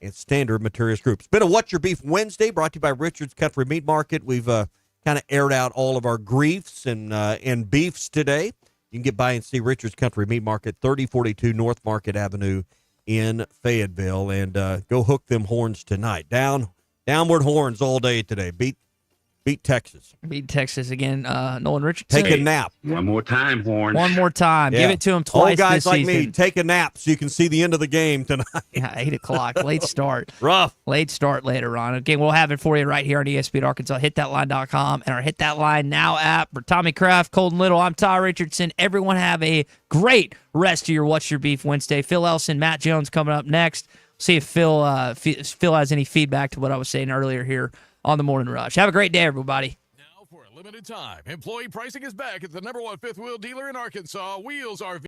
and Standard Materials Group. It's been a What's Your Beef Wednesday brought to you by Richards Country Meat Market. We've kind of aired out all of our griefs and beefs today. You can get by and see Richards Country Meat Market, 3042 North Market Avenue in Fayetteville, and go hook them horns tonight. Downward horns all day today. Beat Texas. Beat Texas again. Nolan Richardson. Take a nap. One more time, Horns. One more time. Yeah. Give it to him twice. Old guys this like season. me, take a nap so you can see the end of the game tonight. Yeah, 8 o'clock. Late start. Rough. Late start later on. Again, we'll have it for you right here on ESPN Arkansas. HitThatLine.com and our Hit That Line Now app. For Tommy Kraft, Colton Little, I'm Ty Richardson. Everyone have a great rest of your What's Your Beef Wednesday. Phil Elson, Matt Jones coming up next. See if Phil has any feedback to what I was saying earlier here on the Morning Rush. Have a great day, everybody. Limited time. Employee pricing is back at the number one fifth wheel dealer in Arkansas, Wheels RV.